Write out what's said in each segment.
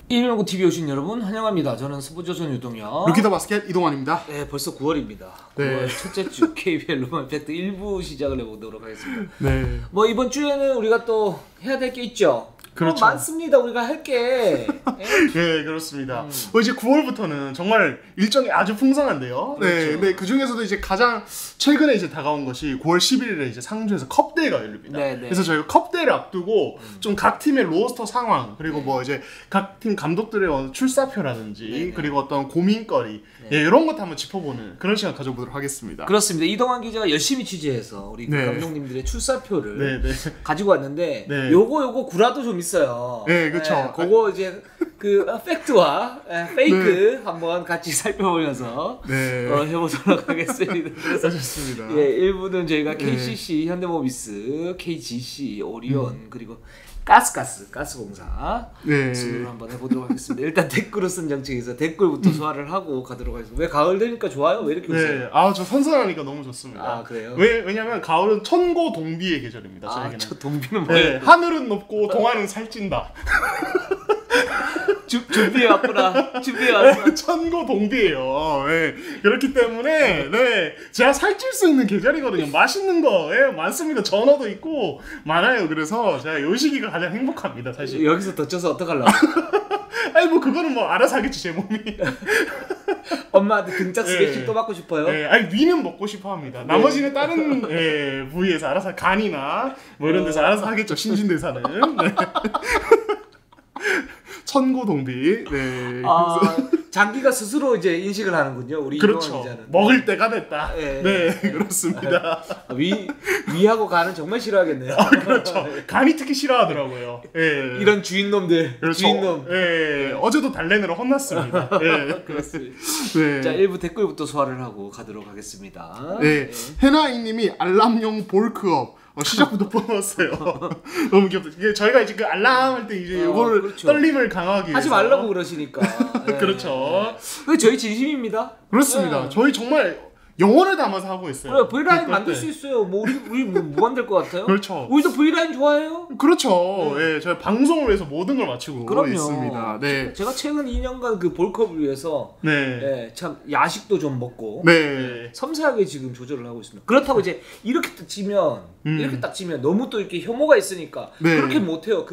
119 TV 오신 여러분 환영합니다. 저는 스포츠조선 유동혁 루키더 바스켓 이동환입니다. 네, 벌써 9월입니다. 네. 9월 첫째 주 KBL 루먼 팩트 1부 시작을 해보도록 하겠습니다. 네. 뭐 이번 주에는 우리가 또 해야 될 게 있죠. 그렇죠. 많습니다. 우리가 할 게. 네, 그렇습니다. 이제 9월부터는 정말 일정이 아주 풍성한데요. 그렇죠. 네, 근데 그 중에서도 이제 가장 최근에 이제 다가온 것이 9월 11일에 이제 상주에서 컵대회가 열립니다. 네, 네. 그래서 저희가 컵대회를 앞두고 좀 각 팀의 로스터 상황 그리고 뭐 이제 각 팀 감독들의 출사표라든지 네, 네. 그리고 어떤 고민거리 예, 이런 것도 한번 짚어보는 그런 시간 가져보도록 하겠습니다. 그렇습니다. 이동환 기자가 열심히 취재해서 우리 네. 감독님들의 출사표를 네, 네. 가지고 왔는데 네. 요거 구라도 좀 있어요. 네, 그렇죠. 그거 이제 그 팩트와 페이크 한번 같이 살펴보면서 네. 해보도록 하겠습니다. 그래서 좋습니다. 예, 1부는 저희가 KCC, 현대모비스, KGC, 오리온 그리고 가스공사 네. 순으로 한번 해보도록 하겠습니다. 일단 댓글을 쓴 정책에서 댓글부터 소화를 하고 가도록 하겠습니다. 왜 가을 되니까 좋아요? 왜 이렇게 웃어요? 네, 아 저 선선하니까 너무 좋습니다. 아, 그래요? 왜냐면 가을은 천고 동비의 계절입니다. 저에게는. 저 동비는 뭐예요? 네, 하늘은 높고 동화는 살찐다. 준비해 왔구나. 준비해 왔어. 천고 동비예요. 네, 그렇기 때문에 네, 제가 살찔 수 있는 계절이거든요. 맛있는 거 많습니다. 전어도 있고 많아요. 그래서 제가 요 시기가 가장 행복합니다. 사실. 여기서 더 쪄서 어떡하려고? 아니 뭐 그거는 뭐 알아서 하겠지 제 몸이. 엄마한테 등짝 스매싱 네. 또 받고 싶어요? 네, 아니 위는 먹고 싶어 합니다. 나머지는 다른 부위에서 알아서 간이나 뭐 이런 데서 알아서 하겠죠. 신진대사는. 네. 천고동비. 네. 장기가 스스로 이제 인식을 하는군요. 우리 그렇죠. 이동환 기자는. 먹을 때가 됐다. 네. 네, 그렇습니다. 위하고 간은 정말 싫어하겠네요. 그렇죠. 간이 특히 싫어하더라고요. 예. 이런 주인놈들. 그렇죠. 주인놈. 예. 어제도 달래느라 혼났습니다. 예. 그렇습니다. 네. 자, 1부 댓글부터 소화를 하고 가도록 하겠습니다. 네. 해나이님이 알람용 볼크업. 시작부터 뽑았어요. 너무 귀엽다. 이게 저희가 이제 그 알람 할 때 이제 이거를 그렇죠. 떨림을 강화하기 위해서 하지 말라고 그러시니까. 네. 그렇죠. 그게 저희 진심입니다. 그렇습니다. 네. 저희 정말 영혼을 담아서 하고 있어요. 그래, V라인 그럴 만들 때. 수 있어요. 뭐 우리 뭐 만들 것 같아요? 그렇죠. 우리도 V라인 좋아해요. 그렇죠. 예, 저희 방송을 위해서 모든 걸 마치고 그럼요. 있습니다. 네. 제가 최근 2년간 그 볼컵을 위해서 네. 예, 참 야식도 좀 먹고 네. 섬세하게 지금 조절을 하고 있습니다. 그렇다고 이제 이렇게 딱 찌면 너무 또 이렇게 혐오가 있으니까 네. 그렇게 못해요.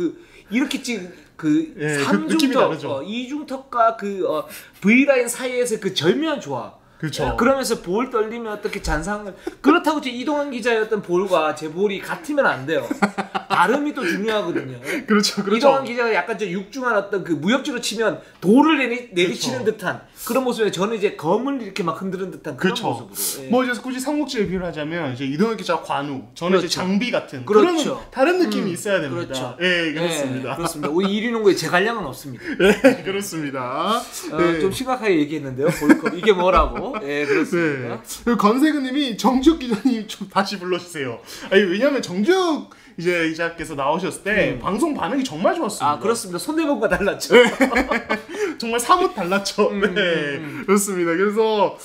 이렇게 그 예, 그 느낌이 3중턱, 다르죠. 2중턱과 그 V라인 사이에서 그 절묘한 조화. 그렇죠. 그러면서 볼 떨리면 어떻게 잔상을 그렇다고 제 이동환 기자의 어떤 볼과 제 볼이 같으면 안 돼요. 발음이 또 중요하거든요. 그렇죠. 그렇죠. 이동환 기자가 약간 저 육중한 어떤 그 무협지로 치면 돌을 내리치는 그렇죠. 듯한 그런 모습에 저는 이제 검을 이렇게 막 흔드는 듯한 그런 그렇죠. 모습으로. 예. 뭐 이제 굳이 삼국지를 비유하자면 이제 이동혁 기자 관우, 저는 그렇죠. 이제 장비 같은 그렇죠. 그런 다른 느낌이 있어야 됩니다. 그렇죠. 예, 그렇습니다. 예, 그렇습니다. 우리 이리농구에 제갈량은 없습니다. 예, 그렇습니다. 네. 좀 심각하게 얘기했는데요. 볼컵 이게 뭐라고? 예, 그렇습니다. 네. 그리고 건세근님이 정죽 기자님 좀 다시 불러주세요. 아니 왜냐면 정죽 이제 기자께서 나오셨을 때 방송 반응이 정말 좋았습니다. 아, 그렇습니다. 손대본과 달랐죠. 정말 사뭇 달랐죠. 네, 그렇습니다. 그래서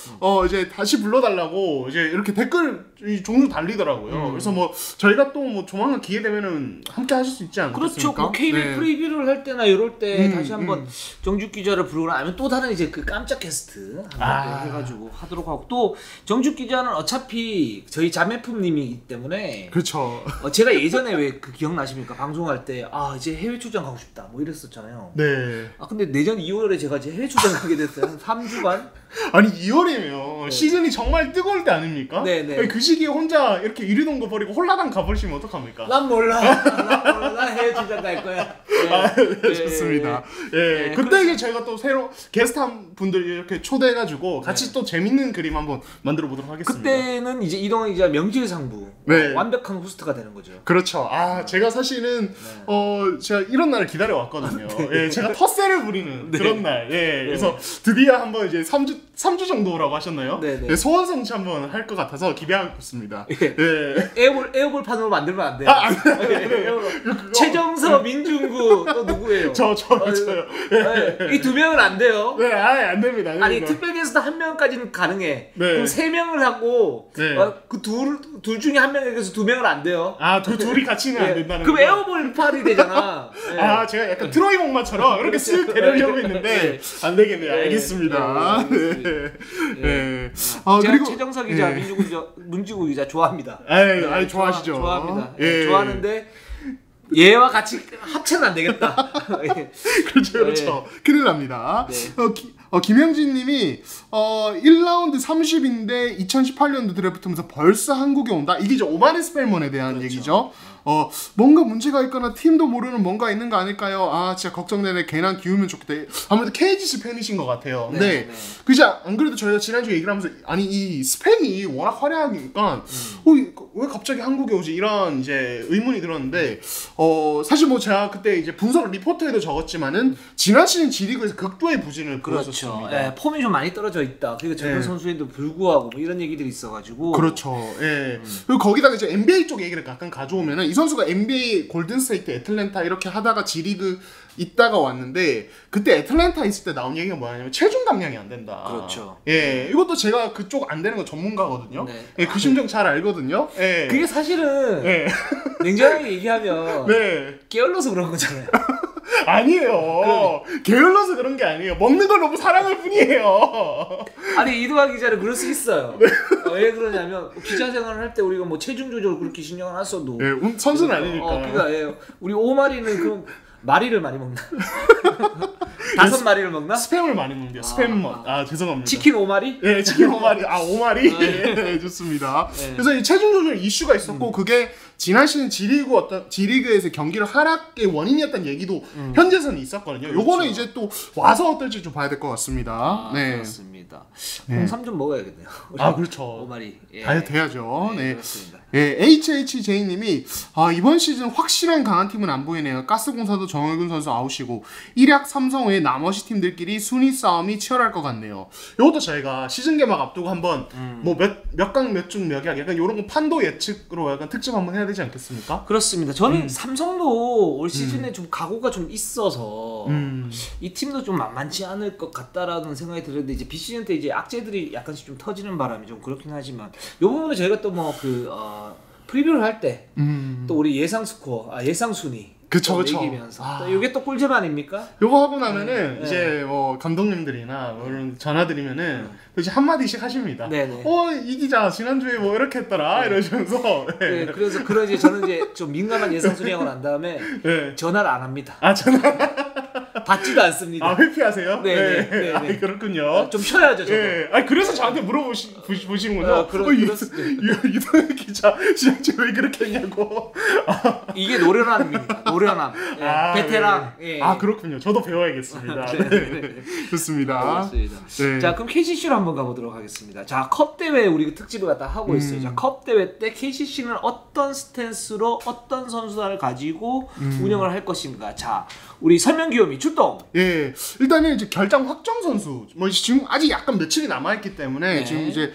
이제 다시 불러달라고 이제 이렇게 댓글 종류 달리더라고요. 그래서 뭐 저희가 또 뭐 조만간 기회 되면은 함께 하실 수 있지 않겠습니까? 그렇죠. 뭐 KBL 네. 프리뷰를 할 때나 이럴 때 다시 한번 정죽 기자를 부르거나 아니면 또 다른 이제 그 깜짝 게스트 한번 해가지고 하도록 하고 또 정죽 기자는 어차피 저희 자매품님이기 때문에 그렇죠. 제가 예전에 왜 그 기억나십니까? 방송할 때 이제 해외 출장 가고 싶다 뭐 이랬었잖아요. 네. 근데 내년 2월에 제가 이제 해외 출장 가게 됐어요. 한 3주간. 아니 2월이면 시즌이 정말 뜨거울 때 아닙니까? 네, 네. 아니, 그 시기에 혼자 이렇게 이리동도 버리고 홀라당 가버리시면 어떡합니까? 난 몰라. 나 해외 출장 갈 거야. 네, 좋습니다. 예, 그때 이제 저희가 또 새로 게스트 한 분들 이렇게 초대해가지고 같이 또 재밌는 그림 한번 만들어 보도록 하겠습니다. 그때는 이제 이동환 기자 명실상부 네. 완벽한 호스트가 되는 거죠. 그렇죠. 제가 사실은 제가 이런 날을 기다려 왔거든요. 예, 제가 텃세를 부리는 그런 날. 예, 그래서 드디어 한번 이제 3주 3주 정도라고 하셨나요? 네네. 네, 소원 성취 한번 할 것 같아서 기대하고 있습니다. 예. 네. 에어볼판으로 만들면 안 돼요. 최정서, 민중구 또 누구예요? 저요. 이 두 명은 안 돼요. 네, 안 됩니다. 아니 특별 게스트 한 명까지는 가능해. 네. 그럼 3명을 하고 네. 그 둘 중에 한 명에게서 2명은 안 돼요. 둘이 같이는 안 된다는 그럼 거. 에어볼판이 되잖아. 예. 제가 약간 트로이 목마처럼 이렇게 쓱 데려오려고 했는데 안 되겠네요. 알겠습니다. 네. 제가 그리고 최정석 기자, 문지구 기자 좋아합니다. 좋아하시죠. 좋아합니다. 예. 좋아하는데 얘와 같이 합체는 안 되겠다. 그렇죠. 큰일 납니다. 네. 김영진 님이 1라운드 30인데 2018년도 드래프트면서 벌써 한국에 온다. 이게 이제 오마리 스펠먼에 대한 그렇죠. 얘기죠. 뭔가 문제가 있거나 팀도 모르는 뭔가 있는 거 아닐까요? 진짜 걱정되네. 괜한 기우면 좋겠다. 아무래도 KGC 팬이신 것 같아요. 근데 그지 안 그래도 저희가 지난주에 얘기를 하면서 아니 이 스팸이 워낙 화려하니까 왜 갑자기 한국에 오지 이런 이제 의문이 들었는데 사실 뭐 제가 그때 이제 분석 리포트에도 적었지만은 지난 시즌 G리그에서 극도의 부진을 보였었습니다. 예, 폼이 좀 많이 떨어져 있다. 그리고 젊은 선수인데도 불구하고 뭐 이런 얘기들이 있어가지고. 그렇죠. 예. 그리고 거기다가 이제 NBA 쪽 얘기를 약간 가져오면은 이 선수가 NBA 골든스테이트, 애틀랜타 이렇게 하다가 G리그 있다가 왔는데 그때 애틀랜타 있을 때 나온 얘기가 뭐냐면 체중 감량이 안 된다. 그렇죠. 예, 이것도 제가 그쪽 안 되는 거 전문가거든요. 네. 예, 그 심정 잘 알거든요. 예. 그게 사실은 예. 냉정하게 얘기하면 네. 게을러서 그런 거잖아요. 아니에요. 게을러서 그런 게 아니에요. 먹는 걸 너무 사랑할 뿐이에요. 아니 이두환 기자는 그럴 수 있어요. 왜 그러냐면 기자 생활을 할 때 우리가 뭐 체중 조절 그렇게 신경을 안 써도 선수는 아니니까. 그러니까 우리 오마리는 그럼 마리를 많이 먹나? 5마리를 먹나? 스팸을 많이 먹는데요. 스팸 죄송합니다. 치킨 5마리? 예, 치킨 5마리. 5마리? 예, 좋습니다. 네. 그래서 이 체중 조절 이슈가 있었고 그게 지난 시즌 G리그에서 경기를 하락의 원인이었다는 얘기도 현재서는 있었거든요. 그렇죠. 요거는 이제 또 와서 어떨지 좀 봐야 될 것 같습니다. 네. 그렇습니다. 홍삼 좀 먹어야겠네요. 그렇죠. 5마리. 예. 다이어트 해야죠. 네. 그렇습니다. 예, HHJ님이 이번 시즌 확실한 강한 팀은 안 보이네요. 가스공사도 정혁근 선수 아웃이고 일약 삼성 외 나머지 팀들끼리 순위 싸움이 치열할 것 같네요. 이것도 저희가 시즌 개막 앞두고 한번 뭐 몇 강 몇 중 몇 약 약간 이런 거 판도 예측으로 약간 특집 한번 해야 되지 않겠습니까? 그렇습니다. 저는 삼성도 올 시즌에 좀 각오가 좀 있어서 이 팀도 좀 만만치 않을 것 같다라는 생각이 들었는데 이제 비시즌 때 이제 악재들이 약간씩 좀 터지는 바람에 좀 그렇긴 하지만 이 부분은 저희가 또 뭐 프리뷰를 할 때 또 우리 예상 스코어, 예상 순위 그쵸. 매기면서 또 이게 또 꿀잼 아닙니까? 요거 하고 나면은 이제 뭐 감독님들이나 뭐 이런 전화드리면은 이제 한마디씩 하십니다. 네네. 이 기자 지난주에 뭐 이렇게 했더라 이러시면서. 네, 그래서 이제 저는 이제 좀 민감한 예상 순위하고 난 다음에 전화를 안 합니다. 받지도 않습니다. 회피하세요? 네. 그렇군요. 좀 쉬어야죠, 저도. 그래서 저한테 물어보시는군요. 이동현 기자 지난주에 왜 그렇게 했냐고. 이게 노련함입니다. 노련함. 베테랑. 그렇군요. 저도 배워야겠습니다. 좋습니다. 네. 자, 그럼 KCC로 한번 가보도록 하겠습니다. 자, 컵 대회 우리 특집을 갖다 하고 있어요. 자, 컵 대회 때 KCC는 어떤 스탠스로 어떤 선수단을 가지고 운영을 할 것인가. 자, 우리 설명기요미 출동. 예, 일단은 이제 결장 확정 선수 지금 아직 약간 며칠이 남아있기 때문에 지금 이제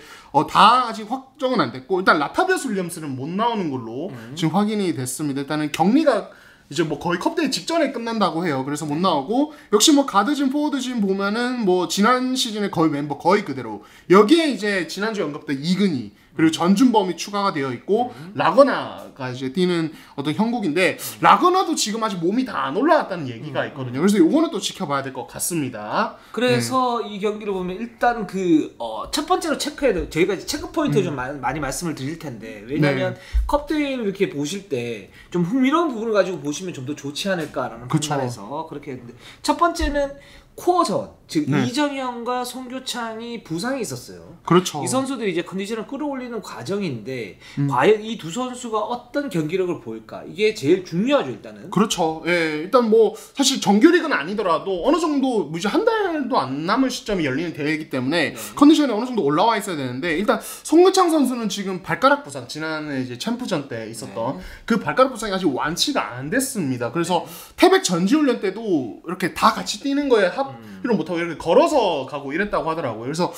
다 아직 확정은 안 됐고 일단 라타비어스 윌리엄스는 못 나오는 걸로 지금 확인이 됐습니다. 일단은 격리가 이제 뭐 거의 컵대회 직전에 끝난다고 해요. 그래서 못 나오고 역시 뭐 가드진 포워드진 보면은 뭐 지난 시즌에 거의 멤버 거의 그대로 여기에 이제 지난주 언급된 이근희 그리고 전준범이 추가가 되어 있고 라거나가 이제 뛰는 어떤 형국인데 라거나도 지금 아직 몸이 다 안 올라왔다는 얘기가 있거든요. 그래서 요거는 또 지켜봐야 될 것 같습니다. 그래서 이 경기를 보면 일단 첫 번째로 체크해야 돼요. 저희가 이제 체크 포인트 좀 많이 말씀을 드릴 텐데 왜냐하면 컵 대회를 이렇게 보실 때 좀 흥미로운 부분을 가지고 보시면 좀 더 좋지 않을까라는 판단에서 그렇게 했는데 첫 번째는 코어전 즉 이정현과 송교창이 부상이 있었어요. 그렇죠. 이 선수들이 이제 컨디션을 끌어올리는 과정인데 과연 이 두 선수가 어떤 경기력을 보일까 이게 제일 중요하죠 일단은. 그렇죠. 예, 일단 뭐 사실 정규리그는 아니더라도 어느 정도 이제 한 달도 안 남은 시점이 열리는 대회이기 때문에 컨디션이 어느 정도 올라와 있어야 되는데 일단 송교창 선수는 지금 발가락 부상 지난해 이제 챔프전 때 있었던 그 발가락 부상이 아직 완치가 안 됐습니다. 그래서 태백 전지훈련 때도 이렇게 다 같이 뛰는 거에 합류를 못하고 이렇게 걸어서 가고 이랬다고 하더라고요. 그래서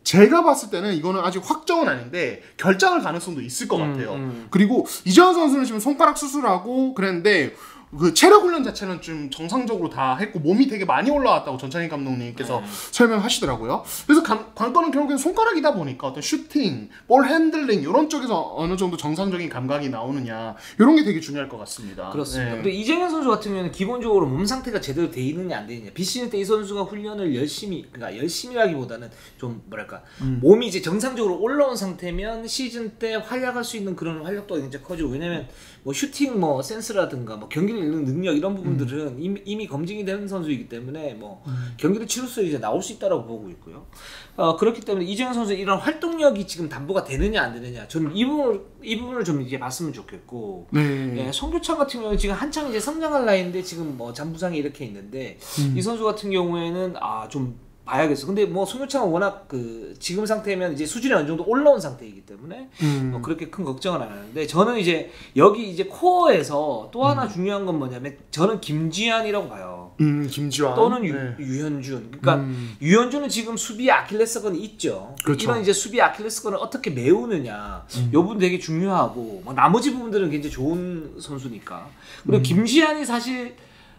제가 봤을 때는 이거는 아직 확정은 아닌데 결장할 가능성도 있을 것 같아요. 그리고 이재환 선수는 지금 손가락 수술하고 그랬는데 그 체력 훈련 자체는 좀 정상적으로 다 했고 몸이 되게 많이 올라왔다고 전찬희 감독님께서 설명하시더라고요. 그래서 관건은 결국엔 손가락이다 보니까 어떤 슈팅, 볼 핸들링 이런 쪽에서 어느 정도 정상적인 감각이 나오느냐 이런 게 되게 중요할 것 같습니다. 그렇습니다. 네. 근데 이정현 선수 같은 경우는 기본적으로 몸 상태가 제대로 돼 있느냐 안 되느냐. 비시즌 때 이 선수가 훈련을 그러니까 열심히라기보다는 좀 뭐랄까 몸이 이제 정상적으로 올라온 상태면 시즌 때 활약할 수 있는 그런 활력도가 굉장히 커지고 왜냐면 뭐 슈팅 뭐 센스라든가 뭐 경기를 읽는 능력 이런 부분들은 이미 검증이 되는 선수이기 때문에 뭐 경기를 치를 수 이제 나올 수 있다라고 보고 있고요. 그렇기 때문에 이정현 선수 이런 활동력이 지금 담보가 되느냐 안 되느냐 저는 이 부분을 좀 이제 봤으면 좋겠고 예, 송교창 같은 경우는 지금 한창 이제 성장할 나이인데 지금 뭐 잔부상이 이렇게 있는데 이 선수 같은 경우에는 좀 봐야겠어. 근데 뭐 송교창은 워낙 그 지금 상태면 이제 수준이 어느 정도 올라온 상태이기 때문에 뭐 그렇게 큰 걱정을 안 하는데 저는 이제 여기 이제 코어에서 또 하나 중요한 건 뭐냐면 저는 김지한이라고 봐요. 김지환 또는 유현준. 그러니까 유현준은 지금 수비 아킬레스건이 있죠. 그렇죠. 이런 이제 수비 아킬레스건을 어떻게 메우느냐, 이 부분 되게 중요하고 뭐 나머지 부분들은 굉장히 좋은 선수니까. 그리고 김지한이 사실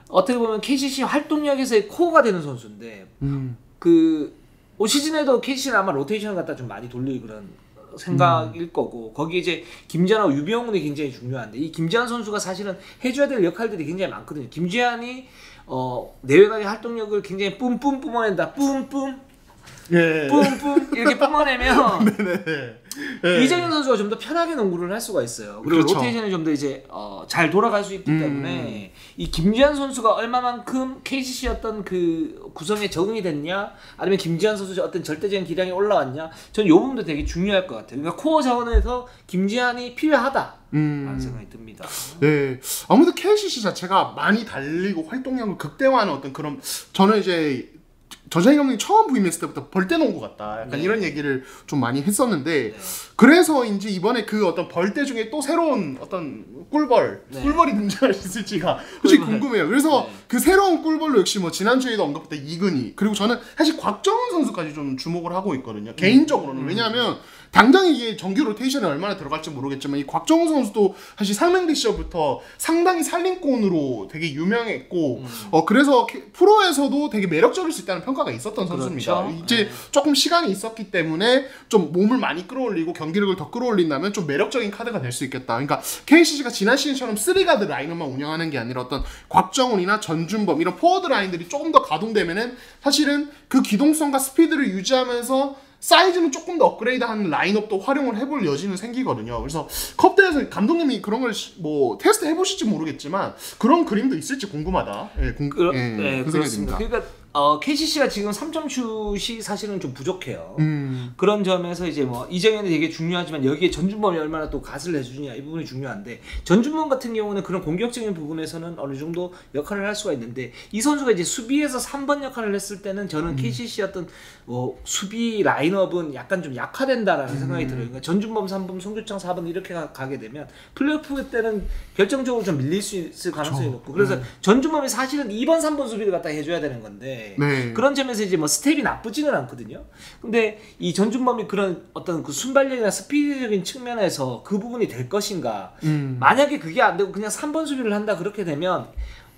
어떻게 보면 KCC 활동력에서의 코어가 되는 선수인데. 올 시즌에도 KCC는 아마 로테이션을 갖다 좀 많이 돌릴 그런 생각일 거고 거기에 이제 김지한하고 유병훈이 굉장히 중요한데 이 김지한 선수가 사실은 해줘야 될 역할들이 굉장히 많거든요. 김지한이 내외관의 활동력을 굉장히 뿜뿜 뿜어낸다. 뿜뿜 예. 뿜뿜 이렇게 뿜어내면 예. 이정현 선수가 좀 더 편하게 농구를 할 수가 있어요. 그리고 그렇죠. 로테이션이 좀 더 이제 잘 돌아갈 수 있기 때문에 이 김지한 선수가 얼마만큼 KCC 어떤 그 구성에 적응이 됐냐, 아니면 김지한 선수의 어떤 절대적인 기량이 올라왔냐, 저는 이 부분도 되게 중요할 것 같아요. 그러니까 코어 자원에서 김지한이 필요하다라는 생각이 듭니다. 네, 아무래도 KCC 자체가 많이 달리고 활동량을 극대화하는 어떤 그런 저는 이제 전찬희 감독이 처음 부임했을 때부터 벌떼 농구 같다. 약간 이런 얘기를 좀 많이 했었는데 그래서인지 이번에 그 어떤 벌떼 중에 또 새로운 어떤 꿀벌이 등장할 수 있을지가 솔직히 궁금해요. 그래서 그 새로운 꿀벌로 역시 뭐 지난주에도 언급했던 이근희 그리고 저는 사실 곽정훈 선수까지 좀 주목을 하고 있거든요. 개인적으로는. 왜냐하면 당장 이게 정규 로테이션에 얼마나 들어갈지 모르겠지만 이 곽정훈 선수도 사실 상명대 시절부터 상당히 살림꾼으로 되게 유명했고 그래서 프로에서도 되게 매력적일 수 있다는 평가가 있었던 선수입니다. 이제 조금 시간이 있었기 때문에 좀 몸을 많이 끌어올리고 경기력을 더 끌어올린다면 좀 매력적인 카드가 될 수 있겠다. 그러니까 KCC가 지난 시즌처럼 3가드 라인업만 운영하는 게 아니라 어떤 곽정훈이나 전준범 이런 포워드 라인들이 조금 더 가동되면은 사실은 그 기동성과 스피드를 유지하면서 사이즈는 조금 더 업그레이드한 라인업도 활용을 해볼 여지는 생기거든요. 그래서 컵대에서 감독님이 그런 걸 뭐 테스트 해보실지 모르겠지만 그런 그림도 있을지 궁금하다. 네, 그렇습니다. 그러니까 KCC가 지금 3점 슛이 사실은 좀 부족해요. 그런 점에서 이제 뭐 이정현이 되게 중요하지만 여기에 전준범이 얼마나 또 갓을 내주느냐 이 부분이 중요한데 전준범 같은 경우는 그런 공격적인 부분에서는 어느 정도 역할을 할 수가 있는데 이 선수가 이제 수비에서 3번 역할을 했을 때는 저는 KCC 어떤 수비 라인업은 약간 좀 약화된다라는 생각이 들어요. 그러니까 전준범 3번, 송교창 4번 이렇게 가게 되면 플레이오프 때는 결정적으로 좀 밀릴 수 있을 가능성이 높고 그래서 전준범이 사실은 2번, 3번 수비를 갖다 해줘야 되는 건데 그런 점에서 이제 뭐 스텝이 나쁘지는 않거든요. 근데 이 전준범이 그런 어떤 그 순발력이나 스피드적인 측면에서 그 부분이 될 것인가? 만약에 그게 안 되고 그냥 3번 수비를 한다 그렇게 되면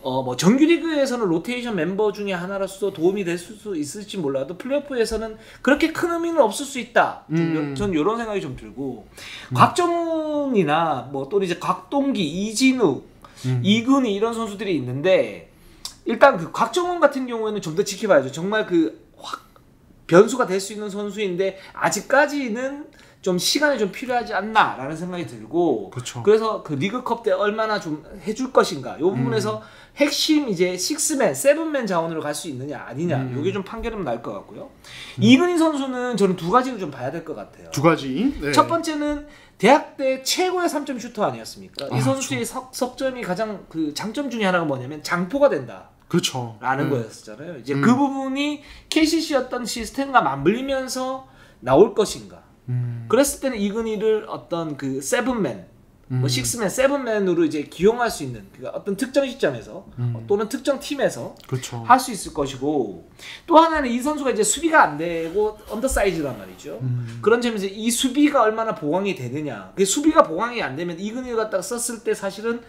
뭐 정규리그에서는 로테이션 멤버 중에 하나로서 도움이 될 수 있을지 몰라도 플레이오프에서는 그렇게 큰 의미는 없을 수 있다. 전 이런 생각이 좀 들고 곽정훈이나 뭐 또 이제 곽동기, 이진욱, 이근희 이런 선수들이 있는데 일단 그 곽정훈 같은 경우에는 좀 더 지켜봐야죠. 정말 그 변수가 될 수 있는 선수인데 아직까지는 좀 시간이 좀 필요하지 않나라는 생각이 들고 그래서 그 리그컵 때 얼마나 좀 해줄 것인가 이 부분에서 핵심 이제 6맨, 7맨 자원으로 갈 수 있느냐 아니냐 이게 좀 판결은 날 것 같고요. 이근희 선수는 저는 두 가지를 좀 봐야 될 것 같아요. 두 가지? 네. 첫 번째는 대학 때 최고의 3점 슈터 아니었습니까? 이 선수의 석점이 가장 그 장점 중에 하나가 뭐냐면 장포가 된다. 그렇죠. 라는 거였잖아요. 이제 그 부분이 KCC였던 시스템과 맞물리면서 나올 것인가. 그랬을 때는 이근희를 어떤 그 세븐맨 뭐 식스맨, 세븐맨으로 이제 기용할 수 있는 그러니까 어떤 특정 시점에서 또는 특정 팀에서 그렇죠. 할 수 있을 것이고 또 하나는 이 선수가 이제 수비가 안 되고 언더사이즈란 말이죠. 그런 점에서 이 수비가 얼마나 보강이 되느냐. 그 수비가 보강이 안 되면 이근희를 갖다가 썼을 때 사실은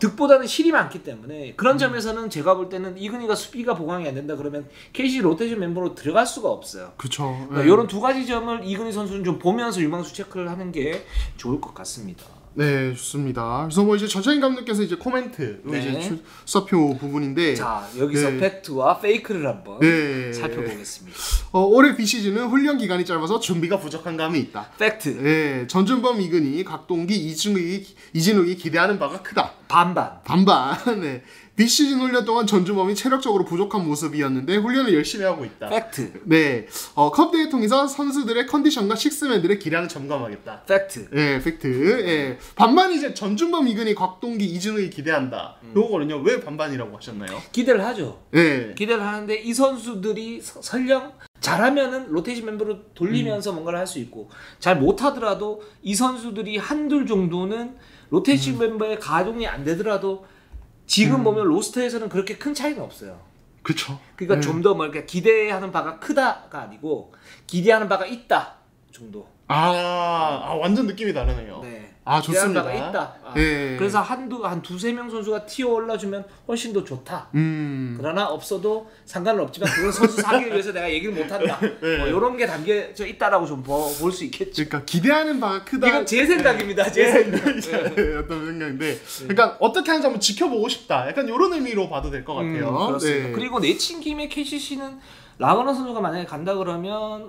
득보다는 실이 많기 때문에 그런 점에서는 제가 볼 때는 이근희가 수비가 보강이 안 된다 그러면 KC 로테이션 멤버로 들어갈 수가 없어요. 그렇죠. 그러니까 이런 두 가지 점을 이근희 선수는 좀 보면서 유망수 체크를 하는 게 좋을 것 같습니다. 네, 좋습니다. 그래서 뭐 이제 전창인 감독께서 이제 코멘트로 네. 이제 수사표 부분인데, 자 여기서 네. 팩트와 페이크를 한번 네. 살펴보겠습니다. 올해 비시즌은 훈련 기간이 짧아서 준비가 부족한 감이 있다. 팩트. 네, 전준범, 이근희, 각동기, 이진욱이 기대하는 바가 크다. 반반. 네. 비시즌 훈련 동안 전준범이 체력적으로 부족한 모습이었는데 훈련을 열심히 하고 있다. 팩트. 네, 컵 대회 통해서 선수들의 컨디션과 식스맨들의 기량을 점검하겠다. 팩트. 네, 팩트. 예. 반반 이제 전준범, 이근희, 곽동기, 이진욱이 기대한다. 요거는요 왜 반반이라고 하셨나요? 기대를 하죠. 네. 기대를 하는데 이 선수들이 설령 잘하면은 로테이션 멤버로 돌리면서 뭔가를 할 수 있고 잘 못하더라도 이 선수들이 한둘 정도는 로테이션 멤버의 가동이 안 되더라도 지금 보면 로스터에서는 그렇게 큰 차이는 없어요. 그쵸. 그러니까 좀 더 뭐 이렇게 기대하는 바가 크다가 아니고 기대하는 바가 있다 정도. 완전 느낌이 다르네요. 네. 좋습니다. 기대하는 바가 있다. 네. 그래서 한 두세 명 선수가 튀어 올라주면 훨씬 더 좋다. 그러나 없어도 상관은 없지만 그건 선수 사기를 위해서 내가 얘기를 못한다. 네. 뭐 이런 게 담겨져 있다라고 좀 볼 수 있겠죠. 그러니까 기대하는 바가 크다. 이건 제 생각입니다. 제 생각. 어떤 생각인데, 그러니까 어떻게 하는지 한번 지켜보고 싶다. 약간 이런 의미로 봐도 될 것 같아요. 그렇습니다. 네. 그리고 내친 김에 KCC는 라거나 선수가 만약에 간다 그러면